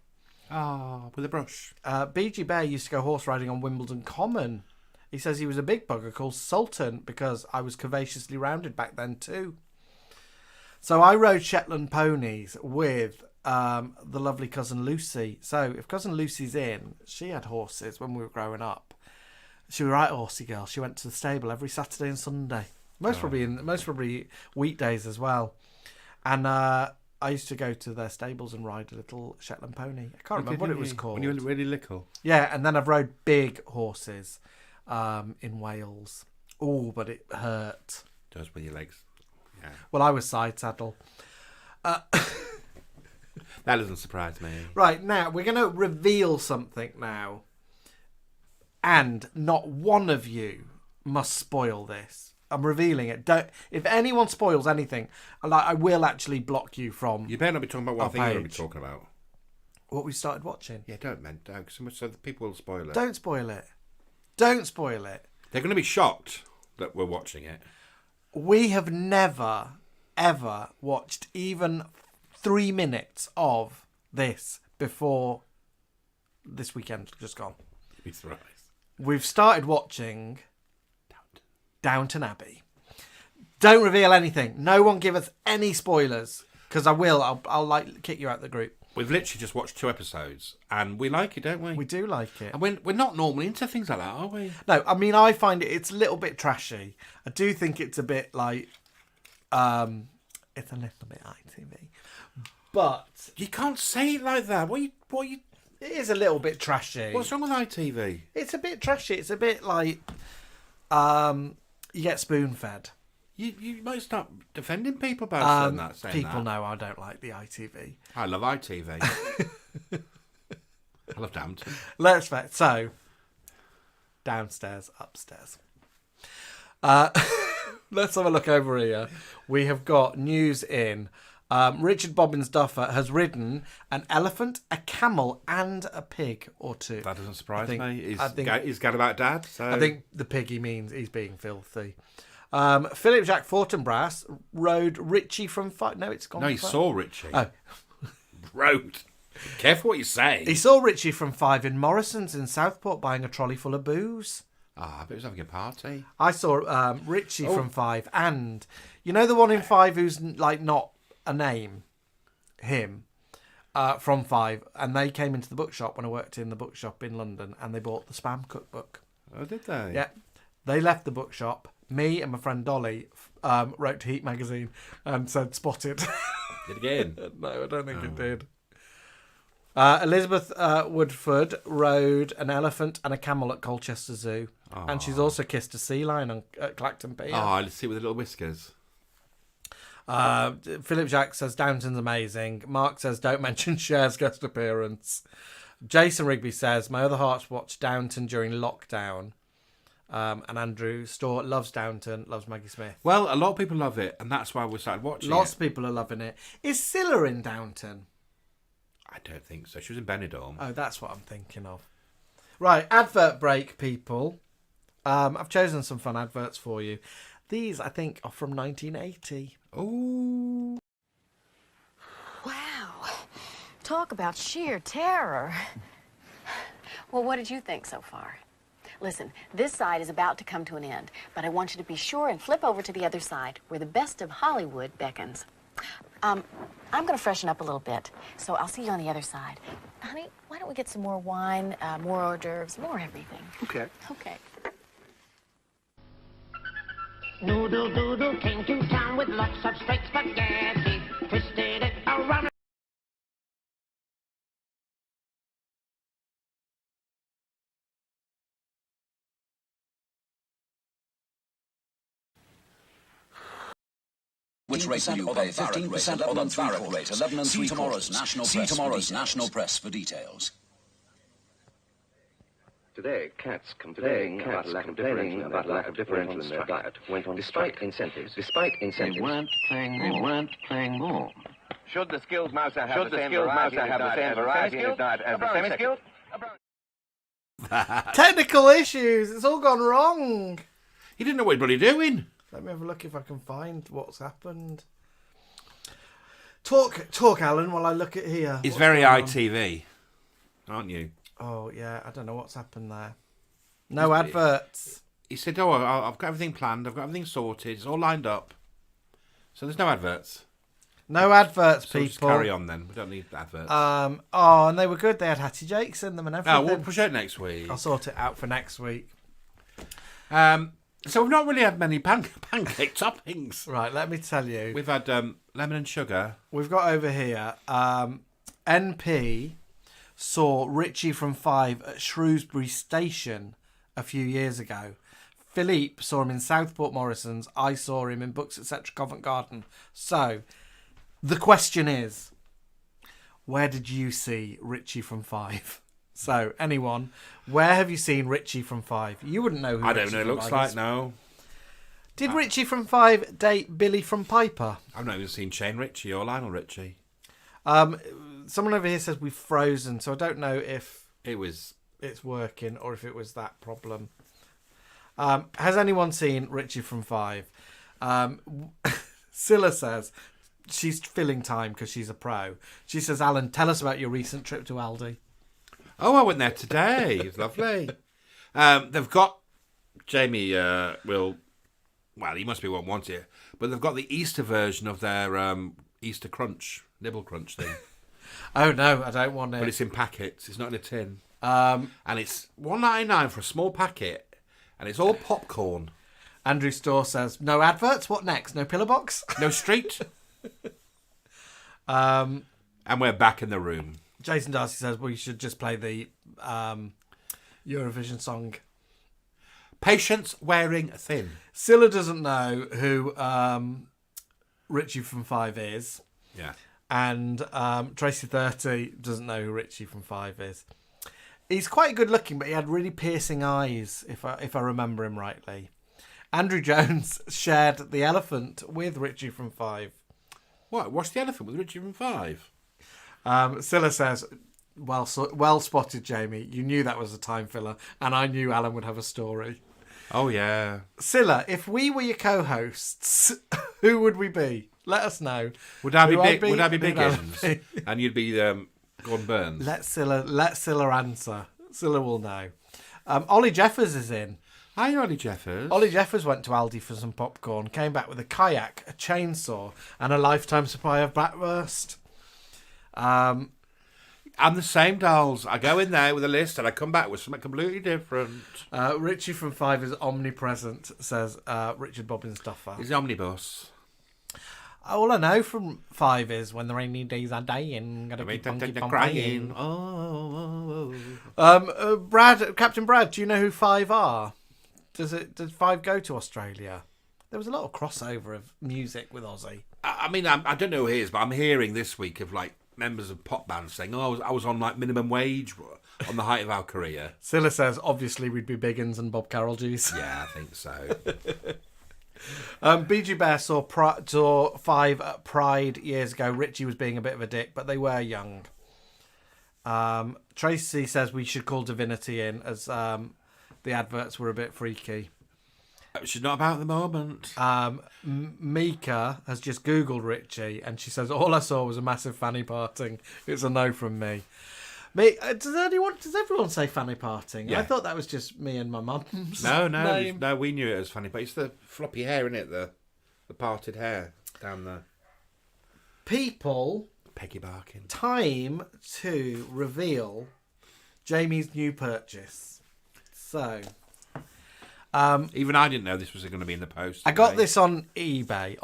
With a brush. BG Bear used to go horse riding on Wimbledon Common. He says he was a big bugger called Sultan because I was curvaceously rounded back then too. So I rode Shetland ponies with the lovely cousin Lucy. So if cousin Lucy's in, she had horses when we were growing up. She was a right horsey girl. She went to the stable every Saturday and Sunday. Most probably weekdays as well. And I used to go to their stables and ride a little Shetland pony. I can't remember what it was called. When you were really little. Yeah, and then I've rode big horses in Wales. Oh, but it hurt. Just with your legs. Yeah. Well, I was side saddle. That doesn't surprise me. Right, now we're going to reveal something now. And not one of you must spoil this. I'm revealing it. If anyone spoils anything, I will actually block you from. You better not be talking about what I think you're going to be page. talking about. What we started watching. Yeah, don't so much so that people will spoil it. Don't spoil it. Don't spoil it. They're going to be shocked that we're watching it. We have never, ever watched even 3 minutes of this before this weekend just gone. He's right. We've started watching Downton Abbey. Don't reveal anything. No one give us any spoilers, because I will. I'll like kick you out of the group. We've literally just watched 2 episodes, and we like it, don't we? We do like it. And we're not normally into things like that, are we? No, I mean, I find it's a little bit trashy. I do think it's a bit like, it's a little bit ITV, but You can't say it like that. What you? it is a little bit trashy. What's wrong with ITV? It's a bit trashy. It's a bit like, you get spoon fed. You might start defending people about saying People that. know I don't like the ITV. I love ITV. I love Downton. Let's face so downstairs, upstairs. Let's have a look over here. We have got news in. Richard Bobbins Duffer has ridden an elephant, a camel, and a pig or 2. That doesn't surprise me. He's got about dad. So. I think the piggy means he's being filthy. Philippe Jacques Fortinbras rode Richie from 5. No, it's gone. No, he saw Richie. Oh. Rode. Careful what you say. He saw Richie from 5 in Morrison's in Southport buying a trolley full of booze. I bet he was having a party. I saw Richie from 5, and you know the one in 5 who's like not a name, him, from 5, and they came into the bookshop when I worked in the bookshop in London, and they bought the Spam cookbook. Oh, did they? Yeah, they left the bookshop. Me and my friend Dolly wrote to Heat magazine and said spotted. Did it again? No, I don't think it did. Elizabeth Woodford rode an elephant and a camel at Colchester Zoo. And she's also kissed a sea lion at Clacton Pier. Oh, let's see with the little whiskers. Philip Jack says Downton's amazing. Mark says don't mention Cher's guest appearance. Jason Rigby says my other half watched Downton during lockdown. And Andrew Storr loves Downton, loves Maggie Smith. Well, a lot of people love it, and that's why we started watching Lots it. of people are loving it. Is Scylla in Downton? I don't think so. She was in Benidorm. Oh, that's what I'm thinking of. Right, advert break, people. I've chosen some fun adverts for you. These, I think, are from 1980. Ooh. Wow. Talk about sheer terror. Well, what did you think so far? Listen, this side is about to come to an end, but I want you to be sure and flip over to the other side, where the best of Hollywood beckons. I'm going to freshen up a little bit, so I'll see you on the other side. Honey, why don't we get some more wine, more hors d'oeuvres, more everything? Okay. Okay. Noodle Doodle came to town with lots of straight spaghetti, twisted it around. Which rate will you pay? 15% on Barrack rate, 11 and 3 tomorrow's national press for details. Today, cats complaining about lack of differential in their diet went on despite incentives. They weren't playing ball. Should the skilled mouser have the same variety in his diet as the semi-skilled? Technical issues. It's all gone wrong. He didn't know what he'd bloody doing. Let me have a look if I can find what's happened. Talk, Alan, while I look at here. It's very ITV, aren't you? Oh, yeah, I don't know what's happened there. No adverts. He said, oh, I've got everything planned, I've got everything sorted, it's all lined up. So there's no adverts. No adverts, so people. We'll just carry on then, we don't need adverts. And they were good, they had Hattie Jakes in them and everything. Oh, we'll push it next week. I'll sort it out for next week. So we've not really had many pancake toppings. Right, let me tell you. We've had lemon and sugar. We've got over here, NP saw Richie from Five at Shrewsbury Station a few years ago. Philippe saw him in Southport Morrison's. I saw him in Books Etc. Covent Garden. So, the question is, where did you see Richie from Five? So, anyone, where have you seen Richie from Five? You wouldn't know who I Richie don't know, from looks Five like is. no. Did Richie from Five date Billy from Piper? I've not even seen Shane Ritchie or Lionel Richie. Someone over here says we've frozen, so I don't know if it's working or if it was that problem. Has anyone seen Richie from Five? Scylla says she's filling time because she's a pro. She says, Alan, tell us about your recent trip to Aldi. Oh, I went there today. It's lovely. They've got Jamie he must be won't want it, but they've got the Easter version of their Easter Crunch, Nibble Crunch thing. Oh no, I don't want it. But it's in packets. It's not in a tin. And it's $1.99 for a small packet, and it's all popcorn. Andrew Storr says, no adverts? What next? No pillar box? No street? And we're back in the room. Jason Darcy says we should just play the Eurovision song. Patience wearing thin. Scylla doesn't know who Richie from Five is. Yeah. And Tracy 30 doesn't know who Richie from Five is. He's quite good looking, but he had really piercing eyes, if I remember him rightly. Andrew Jones shared the elephant with Richie from Five. What? What's the elephant with Richie from Five? Scylla says, well spotted, Jamie. You knew that was a time filler, and I knew Alan would have a story. Oh, yeah. Scylla, if we were your co-hosts, who would we be? Let us know. Would I be Biggins? And you'd be Gordon Burns? Let Scylla answer. Scylla will know. Ollie Jeffers is in. Hi, Ollie Jeffers. Ollie Jeffers went to Aldi for some popcorn, came back with a kayak, a chainsaw, and a lifetime supply of bratwurst. I'm the same, dolls. I go in there with a list and I come back with something completely different. Richie from Five is omnipresent, says Richard Bobbins Duffer. He's omnibus. All I know from 5 is when the rainy days are dying, gotta keep on crying. Brad, Captain Brad, do you know who 5 are? Does 5 go to Australia? There was a lot of crossover of music with Aussie. I mean, I don't know who it is, but I'm hearing this week of like members of pop bands saying, "Oh, I was on like minimum wage on the height of our career." Scylla says, "Obviously, we'd be Biggins and Bob Carroll G's." Yeah, I think so. BG Bear saw 5 at Pride years ago. Richie was being a bit of a dick, but they were young. Tracy says we should call Divinity in as the adverts were a bit freaky. She's not about the moment. Mika has just Googled Richie and she says, all I saw was a massive fanny parting. It's a no from me. Does everyone say fanny parting? Yeah. I thought that was just me and my mum's No, name. no, we knew it was funny, but it's the floppy hair, isn't it? The parted hair down there. People, Peggy Barkin. time to reveal Jamie's new purchase. So, even I didn't know this was going to be in the post. I got this on eBay,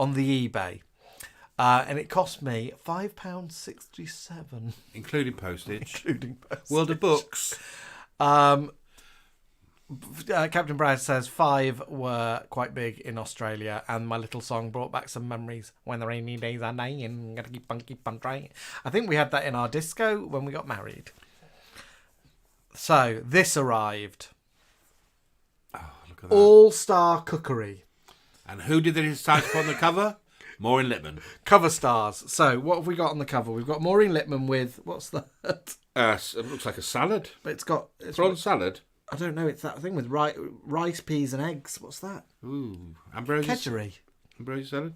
and it cost me £5.67. Including postage. Including postage. World of Books. Captain Brad says 5 were quite big in Australia, and my little song brought back some memories when the rainy days are dying. Gotta keep on trying. I think we had that in our disco when we got married. So this arrived. Oh, look at that. All-Star Cookery. And who did they decide to put on the cover? Maureen Lipman. Cover stars. So what have we got on the cover? We've got Maureen Lipman with, what's that? It looks like a salad. But it's prawn salad. I don't know. It's that thing with rice, peas, and eggs. What's that? Ooh, Ambrosia. Kedgeree. Ambrosia salad.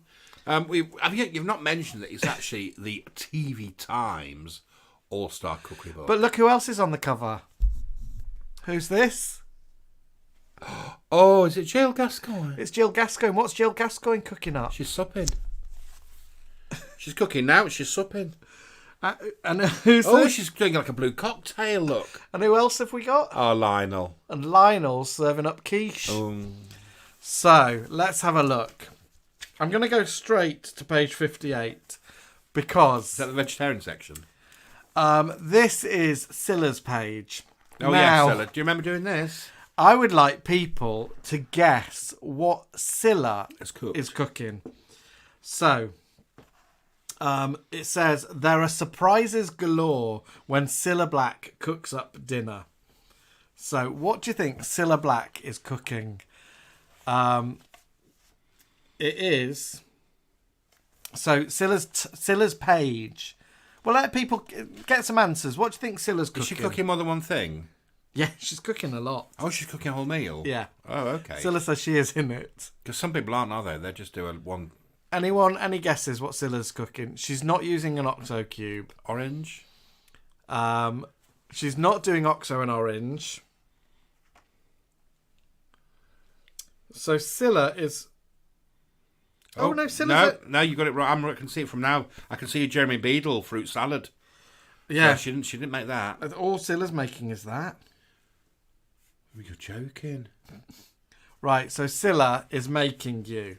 You've not mentioned that it's actually the TV Times All-Star Cookery Book. But look who else is on the cover. Who's this? Oh, is it Jill Gascoigne? It's Jill Gascoigne. What's Jill Gascoigne cooking up? She's supping. She's cooking now. She's supping. And who's Oh, this? she's doing like a blue cocktail, look. And who else have we got? Oh, Lionel. And Lionel's serving up quiche. So, let's have a look. I'm going to go straight to page 58 because... Is that the vegetarian section? This is Scylla's page. Oh, now, yeah, Scylla. Do you remember doing this? I would like people to guess what Scylla is cooking. So... it says, there are surprises galore when Cilla Black cooks up dinner. So, what do you think Cilla Black is cooking? It is... So, Scylla's page. Well, let people get some answers. What do you think Scylla's cooking? Is she cooking more than one thing? Yeah, she's cooking a lot. Oh, she's cooking a whole meal? Yeah. Oh, okay. Scylla says she is in it. Because some people aren't, are they? They just do one... Anyone, any guesses what Scylla's cooking? She's not using an OXO cube. Orange? She's not doing OXO and orange. So Scylla is... Oh, no, Scylla's... No, you got it right. I can see it from now. I can see a Jeremy Beadle fruit salad. Yeah. So she didn't make that. All Scylla's making is that. You're joking. Right, so Scylla is making you...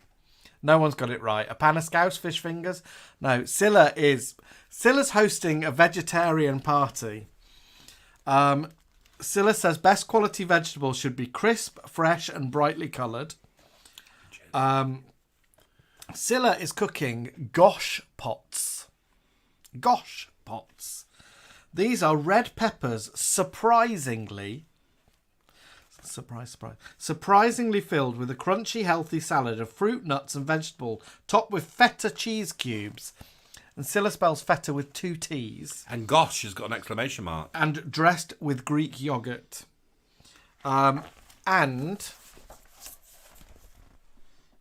No one's got it right. A pan of scouse fish fingers? No, Scylla's hosting a vegetarian party. Scylla says best quality vegetables should be crisp, fresh, and brightly coloured. Scylla is cooking gosh pots. Gosh pots. These are red peppers, surprisingly filled with a crunchy, healthy salad of fruit, nuts, and vegetable, topped with feta cheese cubes. And Scylla spells feta with 2 T's. And gosh has got an exclamation mark. And dressed with Greek yoghurt. And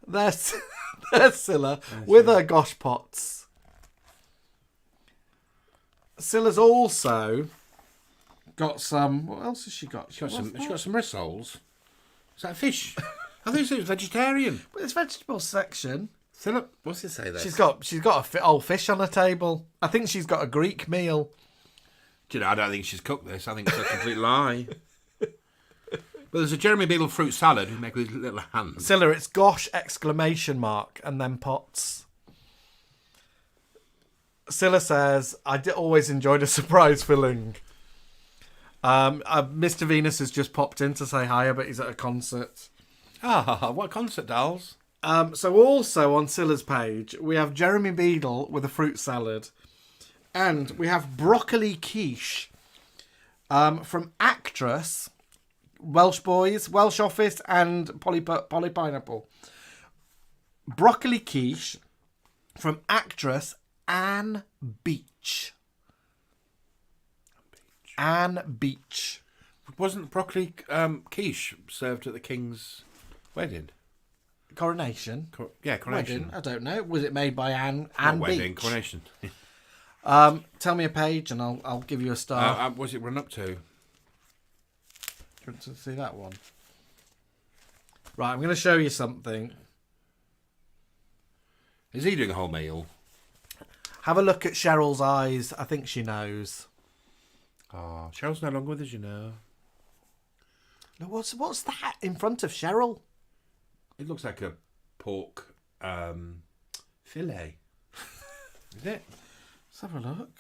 there's Scylla with her gosh pots. Scylla's also got some... What else has she got? She got some rissoles. Is that fish? I think it was vegetarian. But it's vegetable section. Philip, what's it say there? She's got a old fish on her table. I think she's got a Greek meal. Do you know, I don't think she's cooked this. I think it's a complete lie. But there's a Jeremy Beadle fruit salad who make with his little hands. Scylla, it's gosh, exclamation mark, and then pots. Scylla says, I always enjoyed a surprise filling. Mr. Venus has just popped in to say hi, but he's at a concert. Ah, what concert, dolls? So also on Scylla's page, we have Jeremy Beadle with a fruit salad. And we have broccoli quiche from Actress, Welsh Boys, Welsh Office, and Polly Pineapple. Broccoli quiche from Actress Anne Beach. Anne Beach. Wasn't broccoli quiche served at the King's wedding? Coronation? Coronation. Wedding? I don't know. Was it made by Anne wedding, Beach? coronation. Tell me a page and I'll give you a star. What's it run up to? Do you want to see that one? Right, I'm going to show you something. Is he doing a whole meal? Have a look at Cheryl's eyes. I think she knows. Oh, Cheryl's no longer with us, you know. No, what's that in front of Cheryl? It looks like a pork fillet. Is it? Let's have a look.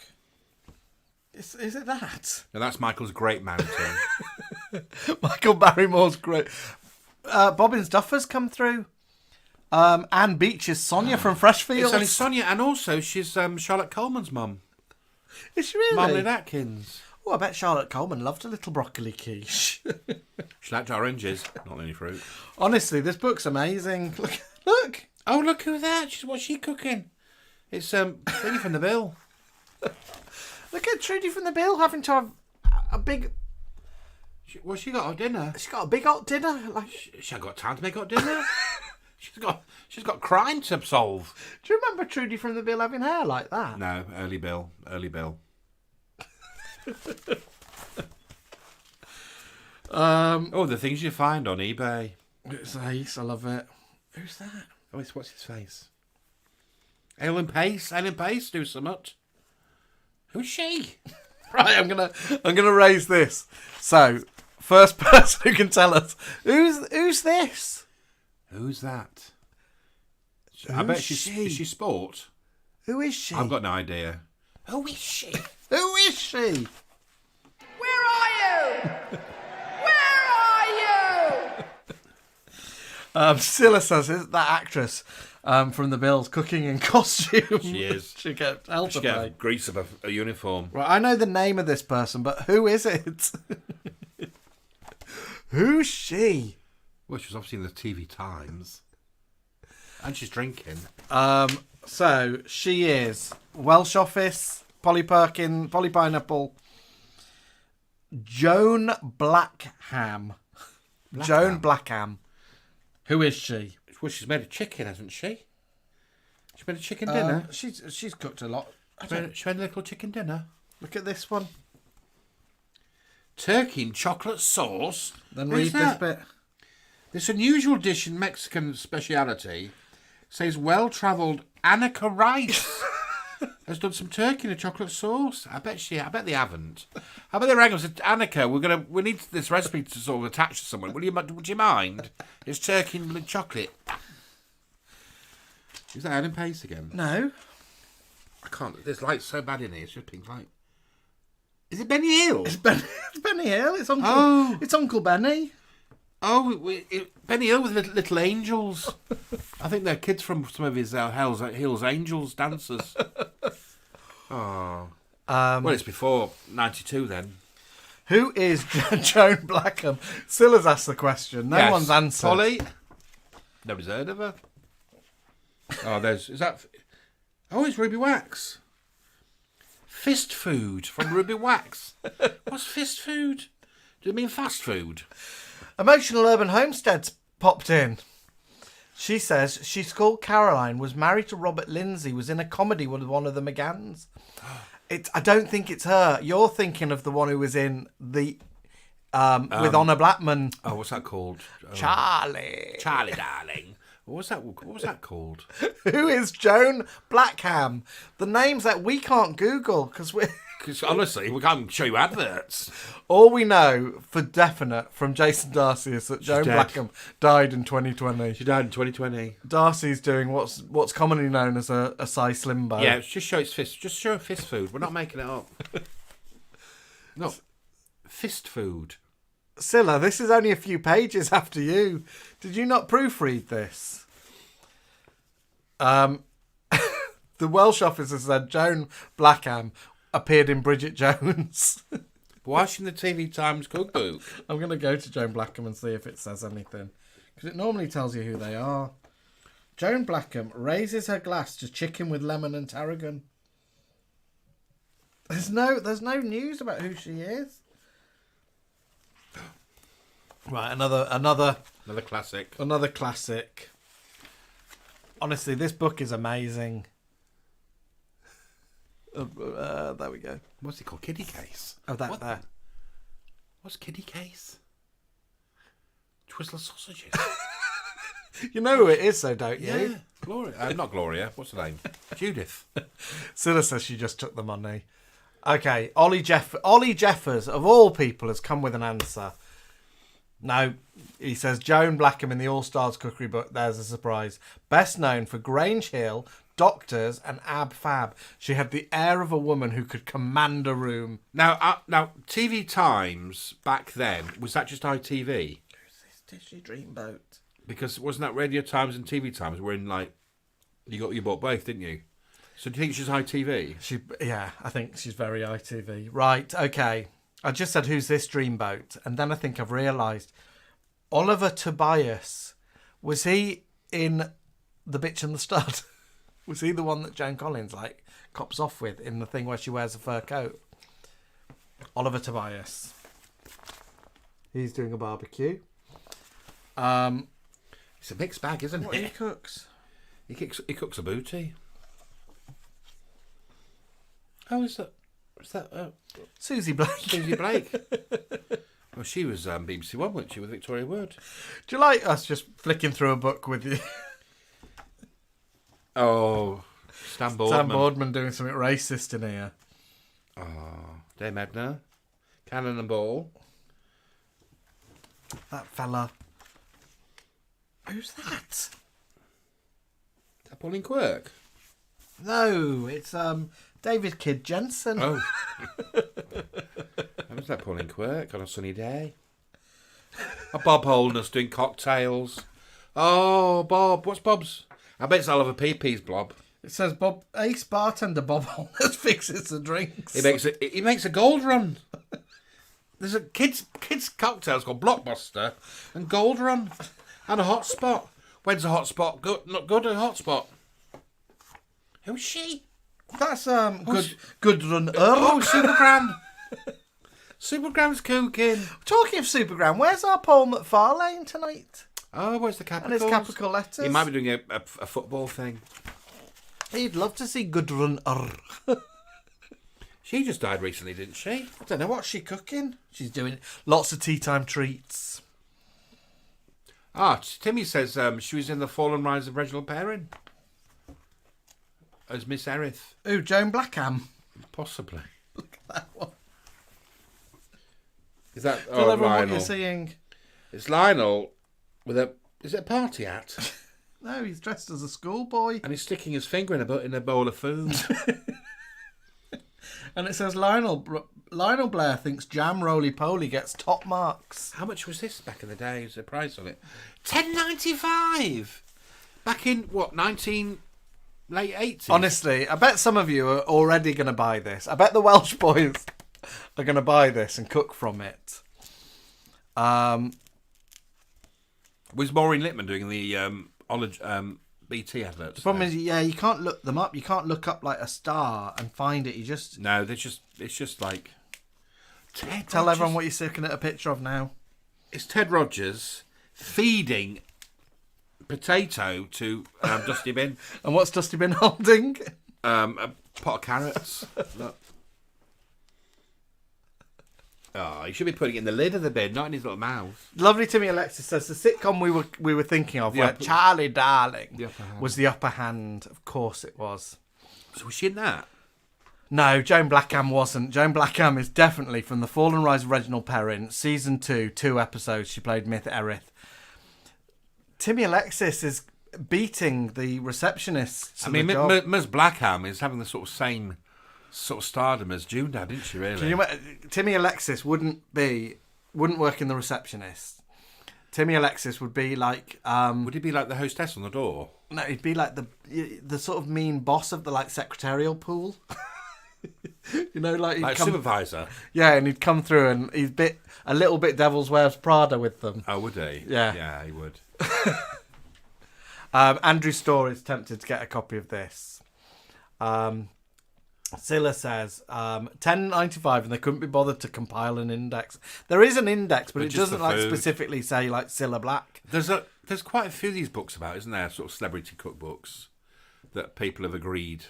Is it that? No, that's Michael's Great Mountain. Michael Barrymore's great. Bobbins Duffer's come through. Anne Beach is Sonia from Freshfields. It's only Sonia, and also she's Charlotte Coleman's mum. Is she really? Marmalade Atkins. Oh, I bet Charlotte Coleman loved a little broccoli quiche. She liked oranges, not any fruit. Honestly, this book's amazing. Look. Oh, look who's that. What's she cooking? It's thingy from the bill. Look at Trudy from the Bill having to have a big... What's she got hot dinner? She's got a big hot dinner. Like she ain't got time to make hot dinner. She's got crime to solve. Do you remember Trudy from the Bill having hair like that? No, early Bill. The things you find on eBay. It's ace. I love it. Who's that? Oh, what's his face? Ellen Pace. Do something. Who's she? Right, I'm gonna raise this. So, first person who can tell us who's this? Who's that? I bet she's. Is she sport? Who is she? I've got no idea. Who is she? Who is she? Where are you? Where are you? Scylla says, is that actress from the Bills cooking in costume? She is. She get help She get grease of a uniform. Right, I know the name of this person, but who is it? Who's she? Well, she's obviously in the TV Times. And she's drinking. So, she is Welsh Office, Polly Pineapple, Joan Blackham. Joan Blackham. Who is she? Well, she's made a chicken, hasn't she? She made a chicken dinner. She's cooked a lot. She made a little chicken dinner. Look at this one. Turkey and chocolate sauce. Then read this bit. This unusual dish in Mexican speciality says well-travelled Annika Rice has done some turkey in a chocolate sauce. I bet they haven't. I bet they rang us and said, Annika, we need this recipe to sort of attach to someone. Would you mind? It's turkey and chocolate. Is that Ellen Pace again? No. I can't. This light's so bad in here. It's just pink light. Is it Benny Hill? It's Benny Hill. It's Uncle Benny. Oh, Benny Hill with little angels. I think they're kids from some of his Hills Angels dancers. Oh. Well, it's before 92 then. Who is Joan Blackham? Scylla's asked the question. No one's answered. Polly? Nobody's heard of her. Oh, it's Ruby Wax. Fist food from Ruby Wax. What's fist food? Do you mean fast food? Emotional Urban Homestead's popped in. She says she's called Caroline, was married to Robert Lindsay, was in a comedy with one of the McGanns. I don't think it's her. You're thinking of the one who was in the with Honor Blackman. Oh, what's that called? Charlie, darling. What was that called? Who is Joan Blackham? The names that we can't Google because we're... Because honestly, we can't show you adverts. All we know for definite from Jason Darcy is that Joan dead. Blackham died in 2020. She died in 2020. Darcy's doing what's commonly known as a size Slimbo. Yeah, just show its fist. Just show fist food. We're not making it up. No, fist food. Scylla, this is only a few pages after you. Did you not proofread this? The Welsh officer said Joan Blackham appeared in Bridget Jones. Why is she in the TV Times cookbook? I'm going to go to Joan Blackham and see if it says anything. Because it normally tells you who they are. Joan Blackham raises her glass to chicken with lemon and tarragon. There's no news about who she is. Right, another classic. Another classic. Honestly, this book is amazing. There we go. What's it called? Kiddie Case. Oh, that there. What's Kiddie Case? Twizzler sausages. You know who it is, though, don't you? Yeah, Gloria. Not Gloria. What's her name? Judith. Scylla says she just took the money. Okay, Ollie Jeffers, of all people, has come with an answer. No, he says Joan Blackham in the All Stars cookery book. There's a surprise. Best known for Grange Hill, Doctors, and Ab Fab. She had the air of a woman who could command a room. Now, TV Times back then, was that just ITV? Who's this Tishy Dreamboat? Because wasn't that Radio Times and TV Times were in like you bought both, didn't you? So do you think she's ITV? Yeah, I think she's very ITV. Right, okay. I just said, who's this Dreamboat? And then I think I've realised Oliver Tobias, was he in The Bitch and the Stud? Was he the one that Joan Collins cops off with in the thing where she wears a fur coat? Oliver Tobias. He's doing a barbecue. It's a mixed bag, isn't what it? He cooks. He cooks a booty. How is that? Is that Susie Blake? Susie Blake. Well, she was BBC One, wasn't she, with Victoria Wood? Do you like us just flicking through a book with you? Oh, Stan Boardman. Stan Boardman doing something racist in here. Oh, Dame Edna. Cannon and Ball. That fella. Who's that? Is that Pauline Quirk? No, it's David Kidd Jensen. Oh. How was that Pauline Quirk on a sunny day? A Bob Holness doing cocktails. Oh, Bob. What's Bob's? I bet it's Oliver Peape's Blob. It says Ace bartender Bob Holness fixes the drinks. He makes a gold run. There's a kids cocktails called Blockbuster and Gold Run and a hotspot. When's a hotspot? Not good. A hotspot. Who's she? That's good run. Oh, Supergram. Supergram's cooking. Talking of Supergram, where's our Paul McFarlane tonight? Oh, where's the capitals? And his capital letters. He might be doing a football thing. He'd love to see Gudrun. She just died recently, didn't she? I don't know what's she cooking. She's doing lots of tea time treats. Ah, Timmy says she was in The Fall and Rise of Reginald Perrin as Miss Erith. Ooh, Joan Blackham. Possibly. Look at that one. Is that Tell everyone Lionel? what you're seeing. It's Lionel with a. Is it a party hat? No, he's dressed as a schoolboy. And he's sticking his finger in a bowl of food. And it says Lionel Blair thinks Jam Roly Poly gets top marks. How much was this back in the day? Was the price on it? $10.95. Back in what, late 80s? Honestly, I bet some of you are already going to buy this. I bet the Welsh boys are going to buy this and cook from it. Was Maureen Littman doing the BT adverts? The problem is, you can't look them up. You can't look up like a star and find it. You just it's just like tell everyone what you're looking at a picture of now. It's Ted Rogers feeding potato to Dusty Bin. And what's Dusty Bin holding? A pot of carrots. Look. Oh, he should be putting it in the lid of the bin, not in his little mouth. Lovely Timmy Alexis says the sitcom we were thinking of, where Charlie Darling was the upper hand. Of course it was. So was she in that? No, Joan Blackham wasn't. Joan Blackham is definitely from The Fall and Rise of Reginald Perrin, season 2, 2 episodes. She played Myth Erith. Timmy Alexis is beating the receptionists. I mean, Ms. Blackham is having the sort of same sort of stardom as June Dad, isn't she? Really? Timmy Alexis wouldn't work in The Receptionist. Timmy Alexis would be like. Would he be like the hostess on the door? No, he'd be like the sort of mean boss of the secretarial pool. You know, like supervisor. Yeah, and he'd come through and he's a little bit Devil's Wears Prada with them. Oh, would he? Yeah, he would. Andrew Storr is tempted to get a copy of this. Scylla says $10.95 and they couldn't be bothered to compile an index. There is an index, but it doesn't specifically say Cilla Black. There's quite a few of these books about, isn't there? Sort of celebrity cookbooks that people have agreed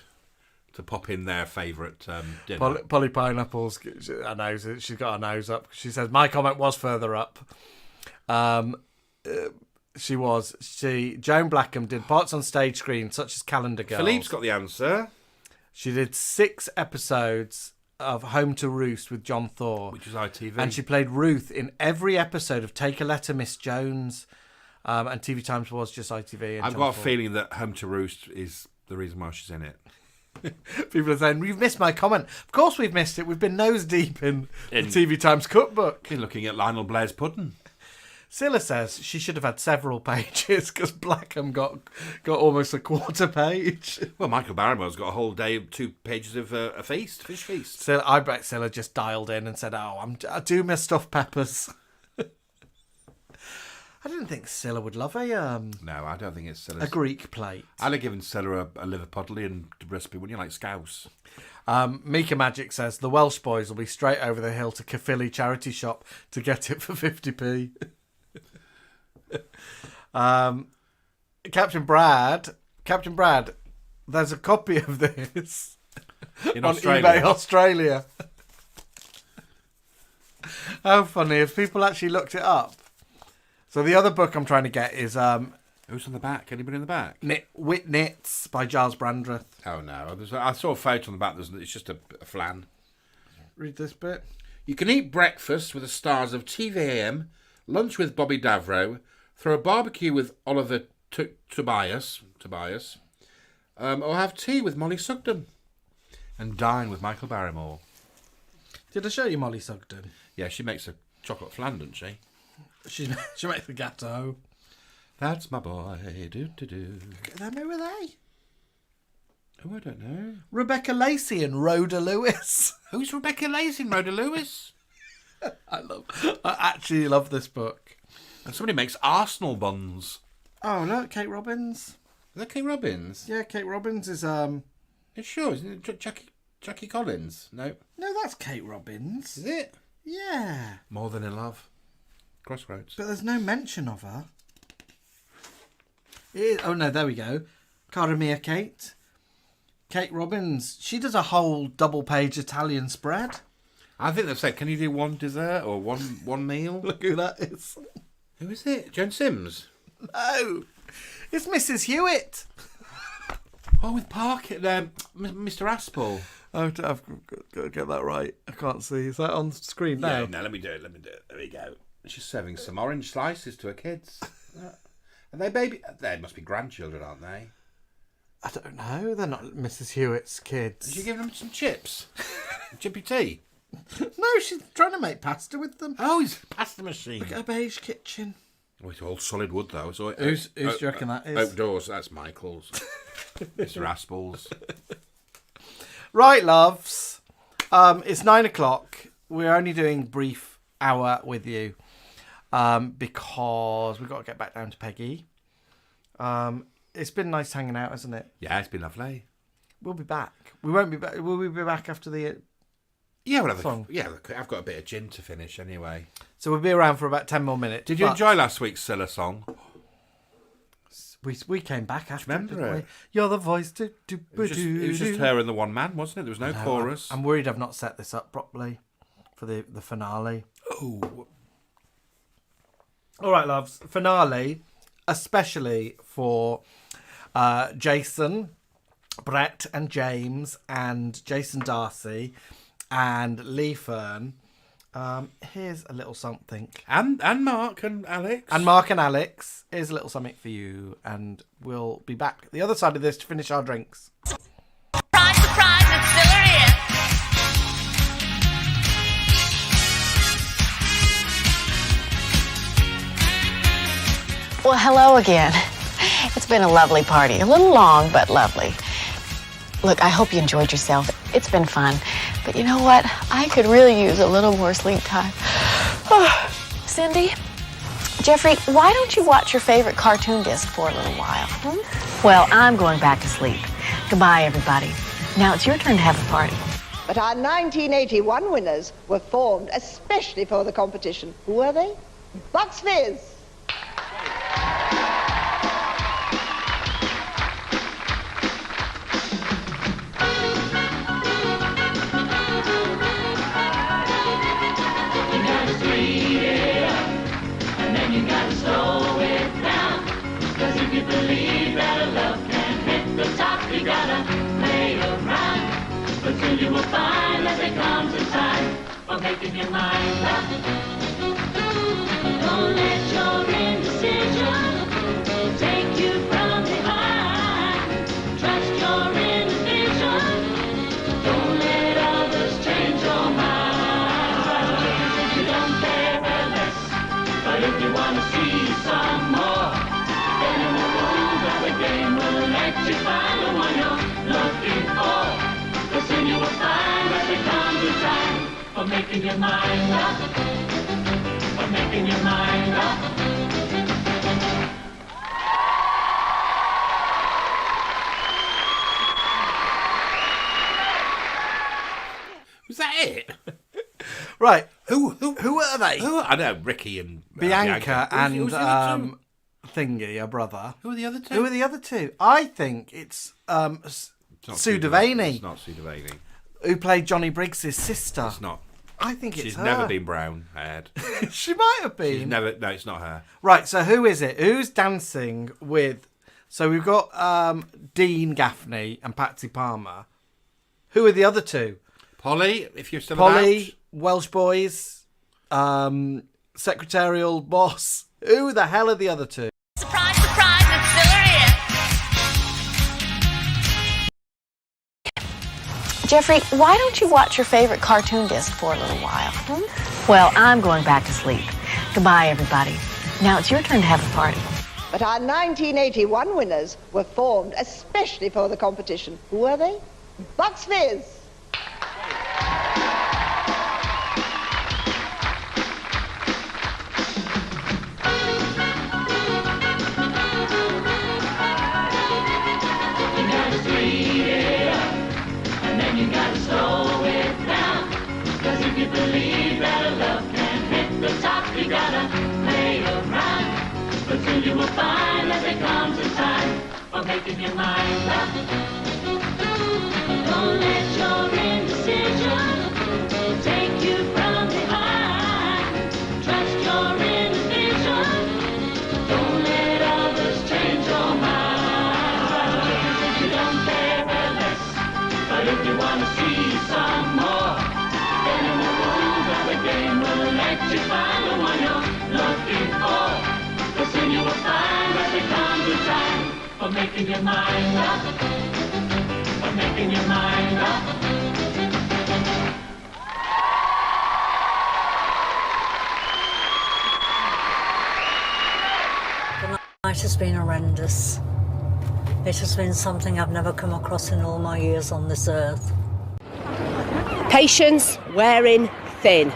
to pop in their favourite dinner. Polly Pineapple's her nose. She's got her nose up. She says my comment was further up. Joan Blackham did parts on stage screen such as Calendar Girls. Philippe's got the answer. She did 6 episodes of Home to Roost with John Thor, which was ITV, and she played Ruth in every episode of Take a Letter, Miss Jones, and TV Times was just ITV. And I've got a feeling that Home to Roost is the reason why she's in it. People are saying, we've missed my comment. Of course we've missed it. We've been nose deep in the TV Times cookbook. Been looking at Lionel Blair's pudding. Scylla says she should have had several pages because Blackham got almost a quarter page. Well, Michael Barrymore's got a whole day, 2 pages of a fish feast. So I bet Scylla just dialed in and said, I do miss stuffed peppers. I didn't think Scylla would love No, I don't think it's Scylla's. A Greek plate. I'd have given Scylla a liver puddly recipe, wouldn't you, like scouse? Mika Magic says the Welsh boys will be straight over the hill to Caerphilly charity shop to get it for 50p. Captain Brad, there's a copy of this in on eBay Australia. How funny if people actually looked it up. So the other book I'm trying to get is who's on the back? Anybody in the back? Wit Knits by Giles Brandreth. Oh no, I saw a photo on the back. It's just a flan. Read this bit. You can eat breakfast with the stars of TVAM, lunch with Bobby Davro, throw a barbecue with Oliver Tobias, or have tea with Molly Sugden, and dine with Michael Barrymore. Did I show you Molly Sugden? Yeah, she makes a chocolate flan, doesn't she? She makes the gatto. That's my boy. Do. Who are they? Oh, I don't know. Rebecca Lacey and Rhoda Lewis. Who's Rebecca Lacey and Rhoda Lewis? I actually love this book. And somebody makes Arsenal buns. Oh look, Kate Robbins. Is that Kate Robbins? Yeah, Kate Robbins is It's sure, isn't it Jackie Collins? No, that's Kate Robbins. Is it? Yeah. More Than in Love. Crossroads. But there's no mention of her. Oh no, there we go. Cara Mia Kate. Kate Robbins. She does a whole double-page Italian spread. I think they've said, can you do one dessert or one meal? Look who that is. Who is it? Joan Sims? No. It's Mrs. Hewitt. Oh, with Parker, Mr. Aspel. Oh, I've got to get that right. I can't see. Is that on the screen now? Yeah, no, let me do it. There we go. She's serving some orange slices to her kids. Are they baby? They must be grandchildren, aren't they? I don't know. They're not Mrs. Hewitt's kids. Is she giving them some chips? Chippy tea? No, she's trying to make pasta with them. Oh, it's a pasta machine. Look at her beige kitchen. Oh, it's all solid wood, though. So who's do you reckon that is? Oak Doors, that's Michael's. Mr. Aspel's. Right, loves. It's 9:00. We're only doing brief hour with you because we've got to get back down to Peggy. It's been nice hanging out, hasn't it? Yeah, it's been lovely. We'll be back. We won't be back. Will we be back after the Yeah, I've got a bit of gin to finish anyway. So we'll be around for about 10 more minutes. Did you enjoy last week's Scylla song? We came back after. Remember it? You're the voice. It was just her and the one man, wasn't it? There was no chorus. I'm worried I've not set this up properly. for the finale. Oh. All right, loves. Finale, especially for Jason, Brett and James and Jason Darcy and Lee Fern. Here's a little something. And Mark and Alex. And Mark and Alex. Here's a little something for you. And we'll be back the other side of this to finish our drinks. Surprise, surprise, it's hilarious. Well, hello again. It's been a lovely party. A little long, but lovely. Look, I hope you enjoyed yourself. It's been fun. But you know what? I could really use a little more sleep time. Cindy, Jeffrey, why don't you watch your favorite cartoon disc for a little while? Well, I'm going back to sleep. Goodbye, everybody. Now it's your turn to have a party. But our 1981 winners were formed especially for the competition. Who were they? Bucks Fizz. You will find that there comes a time for making your mind up. Don't let your indecision take you from behind. Trust your indecision. Don't let others change your mind. If you don't care less, but if you want to see some more, then in the rules of the game will let you find the one you're looking for. Soon you will find that there comes a time for making your mind up, for making your mind up. Was that it? Right. Who are they? I know, Ricky and Bianca and who's the other two? Thingy, her brother. Who are the other two? Who are the other two? I think it's Sue Devaney. It's not Sue Devaney. Who played Johnny Briggs' sister. It's not. I think it's She's her. never been brown haired. She might have been. She's never. No, it's not her. Right, so who is it? Who's dancing with... So we've got Dean Gaffney and Patsy Palmer. Who are the other two? Polly, if you're still Polly, about. Welsh Boys, Secretarial Boss. Who the hell are the other two? Surprise, surprise, it's hilarious. Jeffrey, why don't you watch your favorite cartoon disc for a little while? Well, I'm going back to sleep. Goodbye, everybody. Now it's your turn to have a party. But our 1981 winners were formed especially for the competition. Who were they? Bucks Fizz. You gotta play around, but soon you will find that there comes a time for making your mind up. Don't let your indecision take you from behind. Trust your indecision. Don't let others change your mind. If you don't care less, but if you want to see some more, then in the rules of the game will let you find the one you're looking for. But soon you will find that there comes a time for making your mind up, for making your mind up. The night has been horrendous. It has been something I've never come across in all my years on this earth. Patience wearing thin.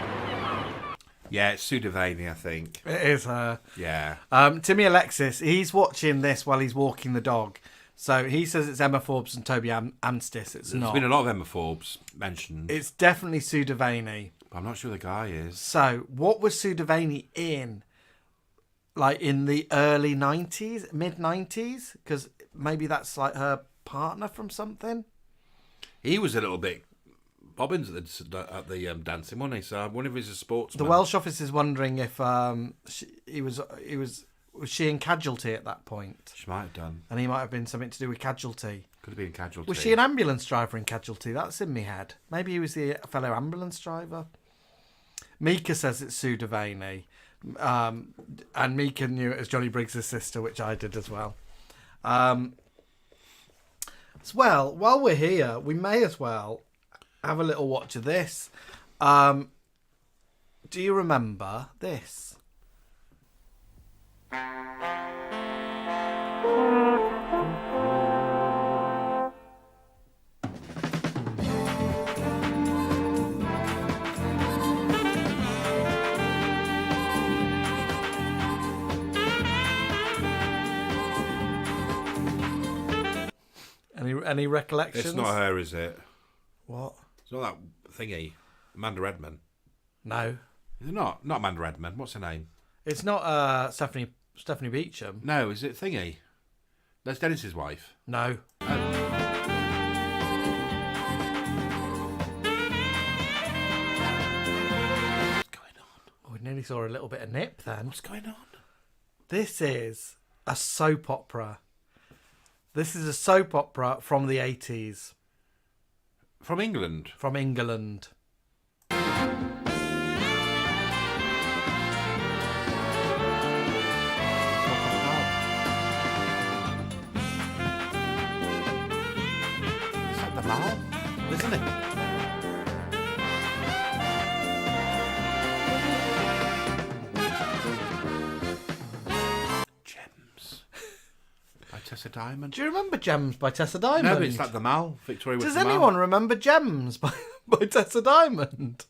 Yeah, it's Sue Devaney, I think. It is her. Yeah. Timmy Alexis, he's watching this while he's walking the dog. So he says it's Emma Forbes and Toby Amstis. It's not. There's been a lot of Emma Forbes mentioned. It's definitely Sue Devaney. I'm not sure the guy is. So, what was Sue Devaney in? Like in the early 90s, mid 90s? Because maybe that's like her partner from something. He was a little bit bobbins at the dancing, wasn't he? So I wonder if he's a sportsman. The Welsh office is wondering if was she in Casualty at that point? She might have done. And he might have been something to do with Casualty. Could have been Casualty. Was she an ambulance driver in Casualty? That's in my head. Maybe he was the fellow ambulance driver. Mika says it's Sue Devaney. And Mika knew it as Johnny Briggs' sister, which I did as well. Well, while we're here, we may as well have a little watch of this. Do you remember this? Any recollections? It's not her, is it? What? It's not that thingy, Amanda Redman. No. Is it not? Not Amanda Redman. What's her name? It's not Stephanie Beecham. No, is it thingy? That's Dennis's wife. No. Oh. What's going on? Oh, we nearly saw a little bit of nip then. What's going on? This is a soap opera. This is a soap opera from the 80s. From England? From England. Is that the Mall? Isn't it? Tessa Diamond. Do you remember Gems by Tessa Diamond? No, but it's like the Mal. Victoria was Does the Mal. anyone remember Gems by Tessa Diamond?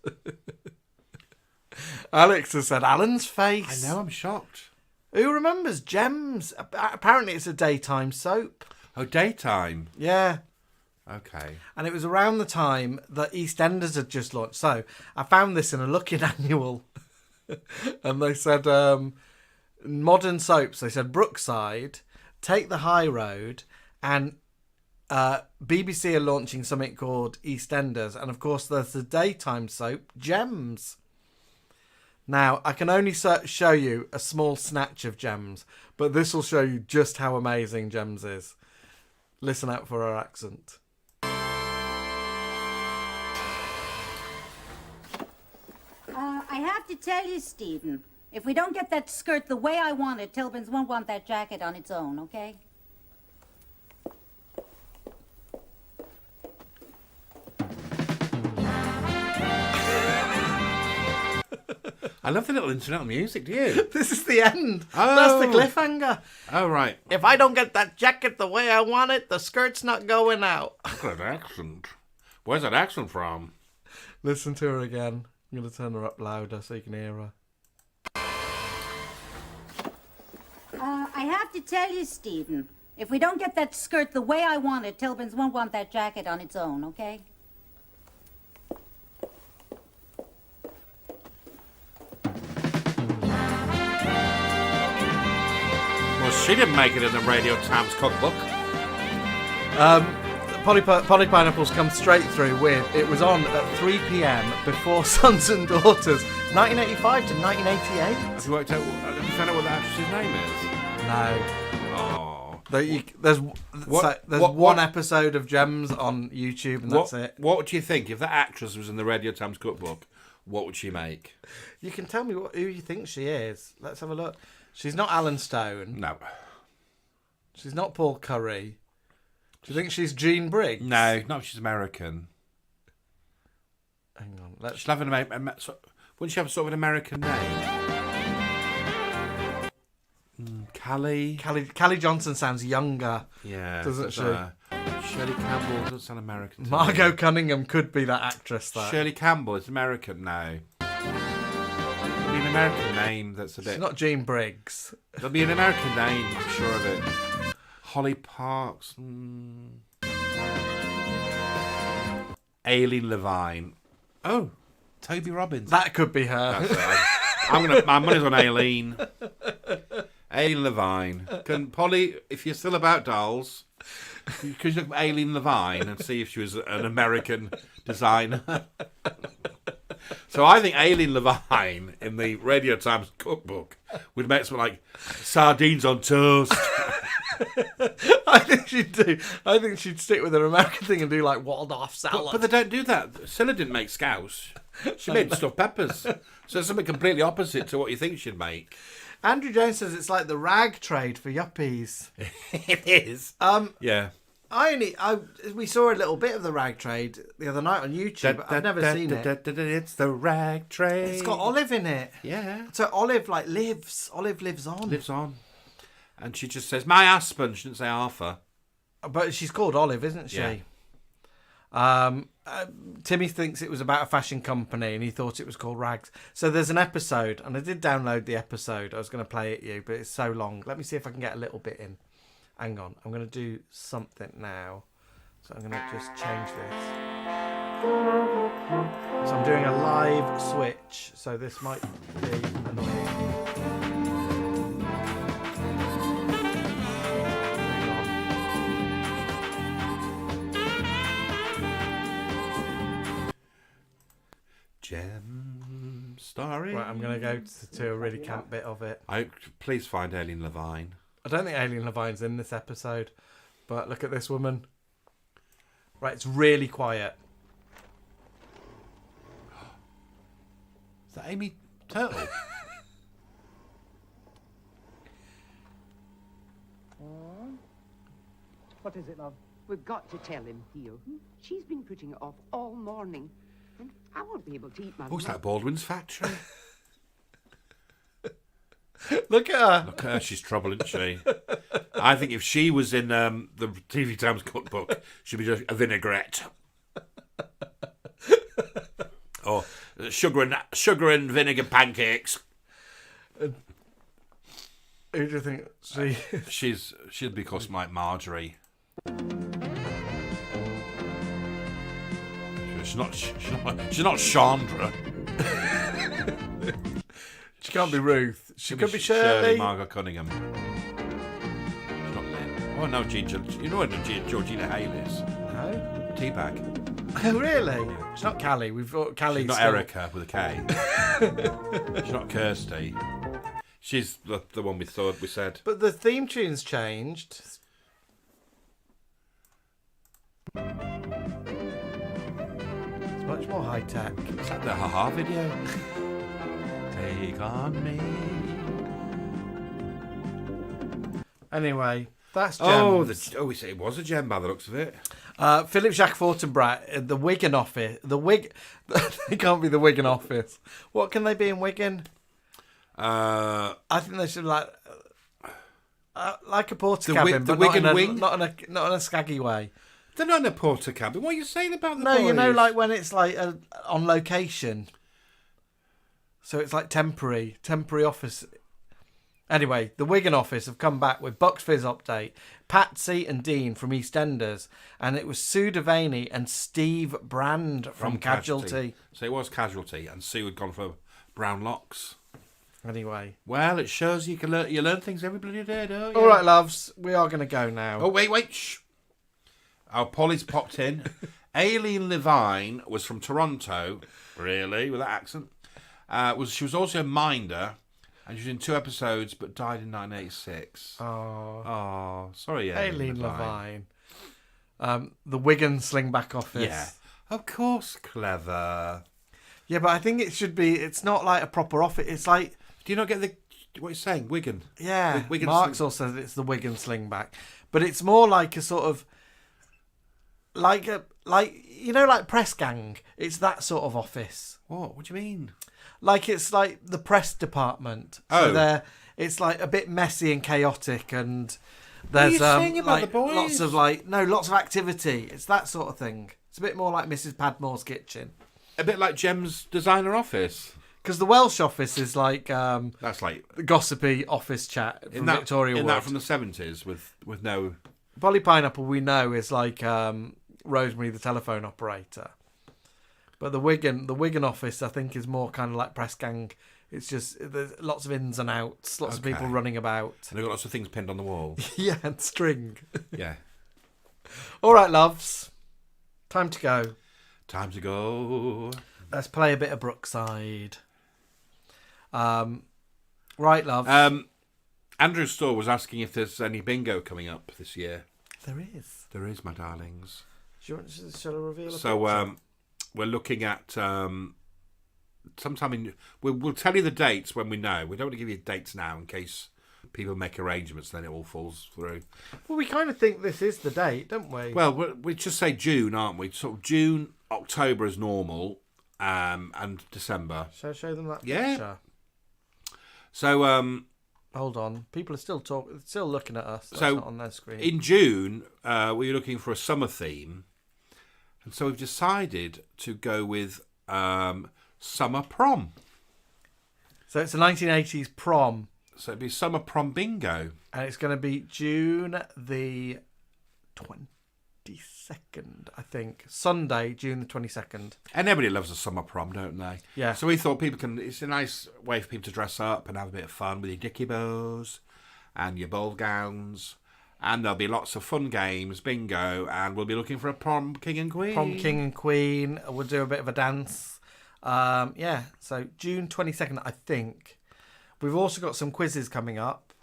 Alex has said Alan's face. I know, I'm shocked. Who remembers Gems? Apparently it's a daytime soap. Oh, daytime? Yeah. Okay. And it was around the time that EastEnders had just launched. So I found this in a Looking annual. And they said modern soaps. They said Brookside, Take the High Road, and BBC are launching something called EastEnders. And of course there's the daytime soap Gems. Now, I can only show you a small snatch of Gems, but this will show you just how amazing Gems is. Listen out for her accent. I have to tell you, Stephen, if we don't get that skirt the way I want it, Tilbins won't want that jacket on its own, okay? I love the little incidental music, do you? This is the end. Oh. That's the cliffhanger. Oh, right. If I don't get that jacket the way I want it, the skirt's not going out. Look at that accent. Where's that accent from? Listen to her again. I'm going to turn her up louder so you can hear her. I have to tell you, Stephen, if we don't get that skirt the way I want it, Tilbins won't want that jacket on its own, okay? Well, she didn't make it in the Radio Times cookbook. Polly Pineapples come straight through with, it was on at 3 p.m. before Sons and Daughters, 1985 to 1988. Have you worked out? Have you found out what the actress's name is? No. Oh. There's one episode of Gems on YouTube, and that's it. What would you think if that actress was in the Radio Times cookbook? What would she make? You can tell me who you think she is. Let's have a look. She's not Alan Stone. No. She's not Paul Curry. Do you think she's Jean Briggs? No, not if she's American. Hang on. She'll have wouldn't she have sort of an American name? Callie Johnson sounds younger. Yeah. Doesn't she? Shirley Campbell doesn't sound American. Margot Cunningham could be that actress, though. Shirley Campbell is American now. There'll be an American name that's a bit... She's not Jean Briggs. There'll be an American name, I'm sure of it. Holly Parks. Aileen Levine. Oh, Toby Robbins. That could be her. That's my money's on Aileen. Aileen Levine. Can Polly, if you're still about dolls, Could you look at Aileen Levine and see if she was an American designer? So I think Aileen Levine in the Radio Times cookbook would make something like sardines on toast. I think she'd do. I think she'd stick with her American thing and do like Waldorf salad. But they don't do that. Scylla didn't make scouse. She made stuffed peppers. So it's something completely opposite to what you think she'd make. Andrew Jones says it's like the rag trade for yuppies. It is. Yeah. We saw a little bit of the rag trade the other night on YouTube, but I've never seen it. It's the rag trade. It's got Olive in it. Yeah. So Olive lives. Olive lives on. Lives on. And she just says, my Aspen. She didn't say Arthur. But she's called Olive, isn't she? Yeah. Timmy thinks it was about a fashion company and he thought it was called Rags. So there's an episode, and I did download the episode. I was going to play it you, but it's so long. Let me see if I can get a little bit in. Hang on. I'm going to do something now. So I'm going to just change this. So I'm doing a live switch. So this might be annoying. Gem story. Right, I'm going to go to a really camp bit of it. Please find Aileen Levine. I don't think Aileen Levine's in this episode, but look at this woman. Right, it's really quiet. Is that Amy Turtle? What is it, love? We've got to tell him, Theo. She's been putting it off all morning, and I won't be able to eat my What's that, Baldwin's factory? Look at her. Look at her, she's trouble, isn't she? I think if she was in the TV Times cookbook, she'd be just a vinaigrette. Or sugar and vinegar pancakes. Who do you think she'd be called like Marjorie. She's not Chandra. She can't be Ruth. She could be Shirley. Margot Cunningham. She's not Lynn. Oh no, you know what Georgina Hale is? No. Teabag. Oh really? She's not Callie. We've got Callie. She's not Erica with a K. She's not Kirsty. She's the one we thought we said. But the theme tune's changed. It's much more high tech. Is that the Ha-Ha video? Take on me. Anyway, that's Gem. We say it was a gem by the looks of it. Philip Jacques Fortinbras, the Wigan office. They can't be the Wigan office. What can they be in Wigan? I think they should like a porter cabin, but Wigan wing, not in a scaggy way. They're not in a porter cabin. What are you saying about the boys? You know, like when it's like on location. So it's like temporary office. Anyway, the Wigan office have come back with Bucks Fizz update. Patsy and Dean from EastEnders, and it was Sue Devaney and Steve Brand from Casualty. So it was Casualty, and Sue had gone for brown locks. Anyway, well, it shows you can learn. You learn things every bloody day, don't you? All right, loves, we are going to go now. Oh wait, shh. Our Polly's popped in. Aileen Levine was from Toronto, really, with that accent. She was also a minder, and she was in 2 episodes, but died in 1986. Oh, sorry, Aileen Levine. The Wigan Slingback office. Yeah, of course, clever. Yeah, but I think it should be. It's not like a proper office. It's like. Do you not get what you're saying, Wigan? Yeah, Marks says it's the Wigan Slingback, but it's more like a sort of. Like press gang. It's that sort of office. What do you mean? Like it's like the press department. So it's like a bit messy and chaotic, and there's what are you saying about the boys? lots of activity. It's that sort of thing. It's a bit more like Mrs. Padmore's kitchen. A bit like Gem's designer office. Because the Welsh office is like that's like the gossipy office chat from Victoria Wood. That from the 70s with no. Polly Pineapple we know is like Rosemary the telephone operator, but the Wigan office I think is more kind of like press gang. It's just there's lots of ins and outs, lots of people running about. And they've got lots of things pinned on the wall. Yeah, and string. Yeah. All right, loves. Time to go. Time to go. Let's play a bit of Brookside. Right, loves. Andrew Storr was asking if there's any bingo coming up this year. There is. There is, my darlings. Shall I reveal a So we're looking at sometime in... We'll tell you the dates when we know. We don't want to give you dates now in case people make arrangements, then it all falls through. Well, we kind of think this is the date, don't we? Well, we just say June, aren't we? Sort of June, October is normal, and December. Shall I show them that Yeah. picture? So... Hold on. People are still looking at us. That's so not on their screen. In June, we were looking for a summer theme, and so we've decided to go with summer prom. So it's a 1980s prom. So it'd be summer prom bingo, and it's going to be June the 22nd, I think. Sunday, June the 22nd. And everybody loves a summer prom, don't they? Yeah. So we thought people can... It's a nice way for people to dress up and have a bit of fun with your dicky bows and your ball gowns. And there'll be lots of fun games, bingo, and we'll be looking for a prom king and queen. Prom king and queen. We'll do a bit of a dance. Yeah, so June 22nd, I think. We've also got some quizzes coming up.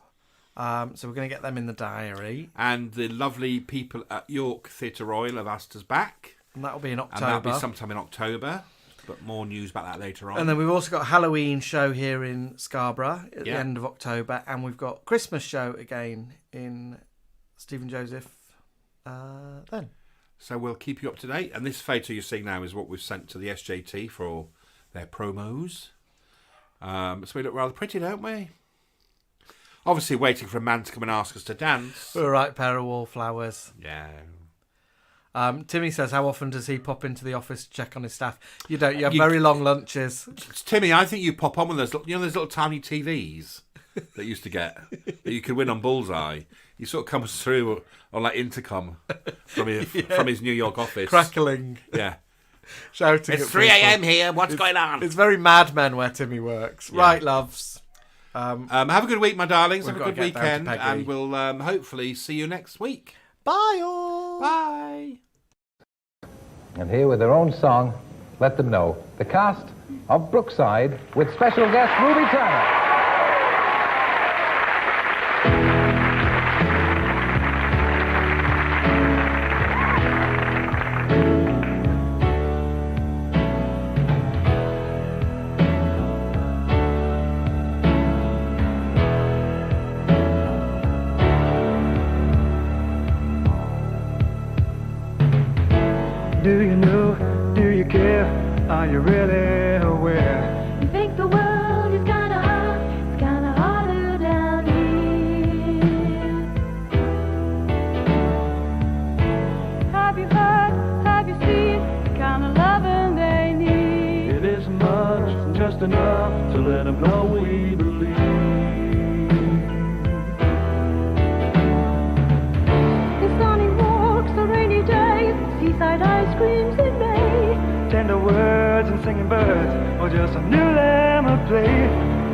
So we're going to get them in the diary. And the lovely people at York Theatre Royal have asked us back. And that'll be in October. And that'll be sometime in October. But more news about that later on. And then we've also got a Halloween show here in Scarborough at the end of October. And we've got Christmas show again in Stephen Joseph then. So we'll keep you up to date. And this photo you're seeing now is what we've sent to the SJT for their promos. So we look rather pretty, don't we? Obviously waiting for a man to come and ask us to dance. For the right pair of wallflowers. Yeah. Timmy says, how often does he pop into the office to check on his staff? You don't. You have very long lunches. Timmy, I think you pop on with those, those little tiny TVs that you used to get that you could win on Bullseye. He sort of comes through on like intercom from his New York office. Crackling. Yeah. Shouting. It's 3 a.m. here. What's going on? It's very Mad Men where Timmy works. Yeah. Right, loves. Have a good week, my darlings. Have a good weekend. And we'll hopefully see you next week. Bye, all. Bye. And here with their own song, Let Them Know, the cast of Brookside with special guest Ruby Turner. Do you know, do you care, are you really aware? You think the world is kinda hard, it's kinda harder down here. Have you heard, have you seen, the kind of loving they need? It isn't much, just enough to let them know we believe. The sunny walks, the rainy days, seaside ice creams in May. Tender words and singing birds, or just a new lemon play.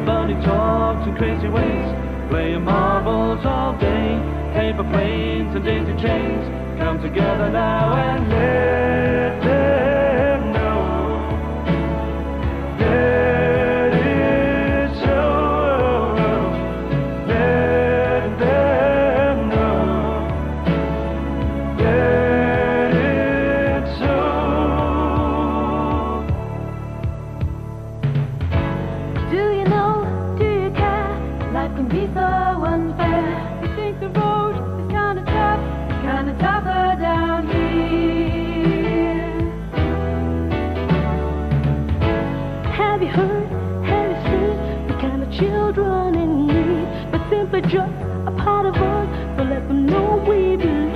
Funny talks and crazy ways, playing marbles all day. Paper planes and daisy chains come together now and let them know that it's so. Let them know that it's so. Do you know, do you care? Life can be so unfair. You think the road is kinda tough, kinda tougher down here. Have you heard, have you seen the kind of children in need? But simply just a part of us, but let them know we believe.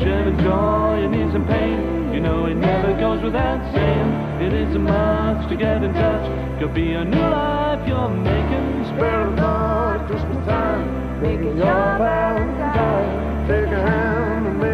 Sharing joy and ease and pain, you know it never goes without saying. It isn't much to get in touch, could be a new life you're making. Spare a thought, Christmas time, making your Valentine. Take a hand and make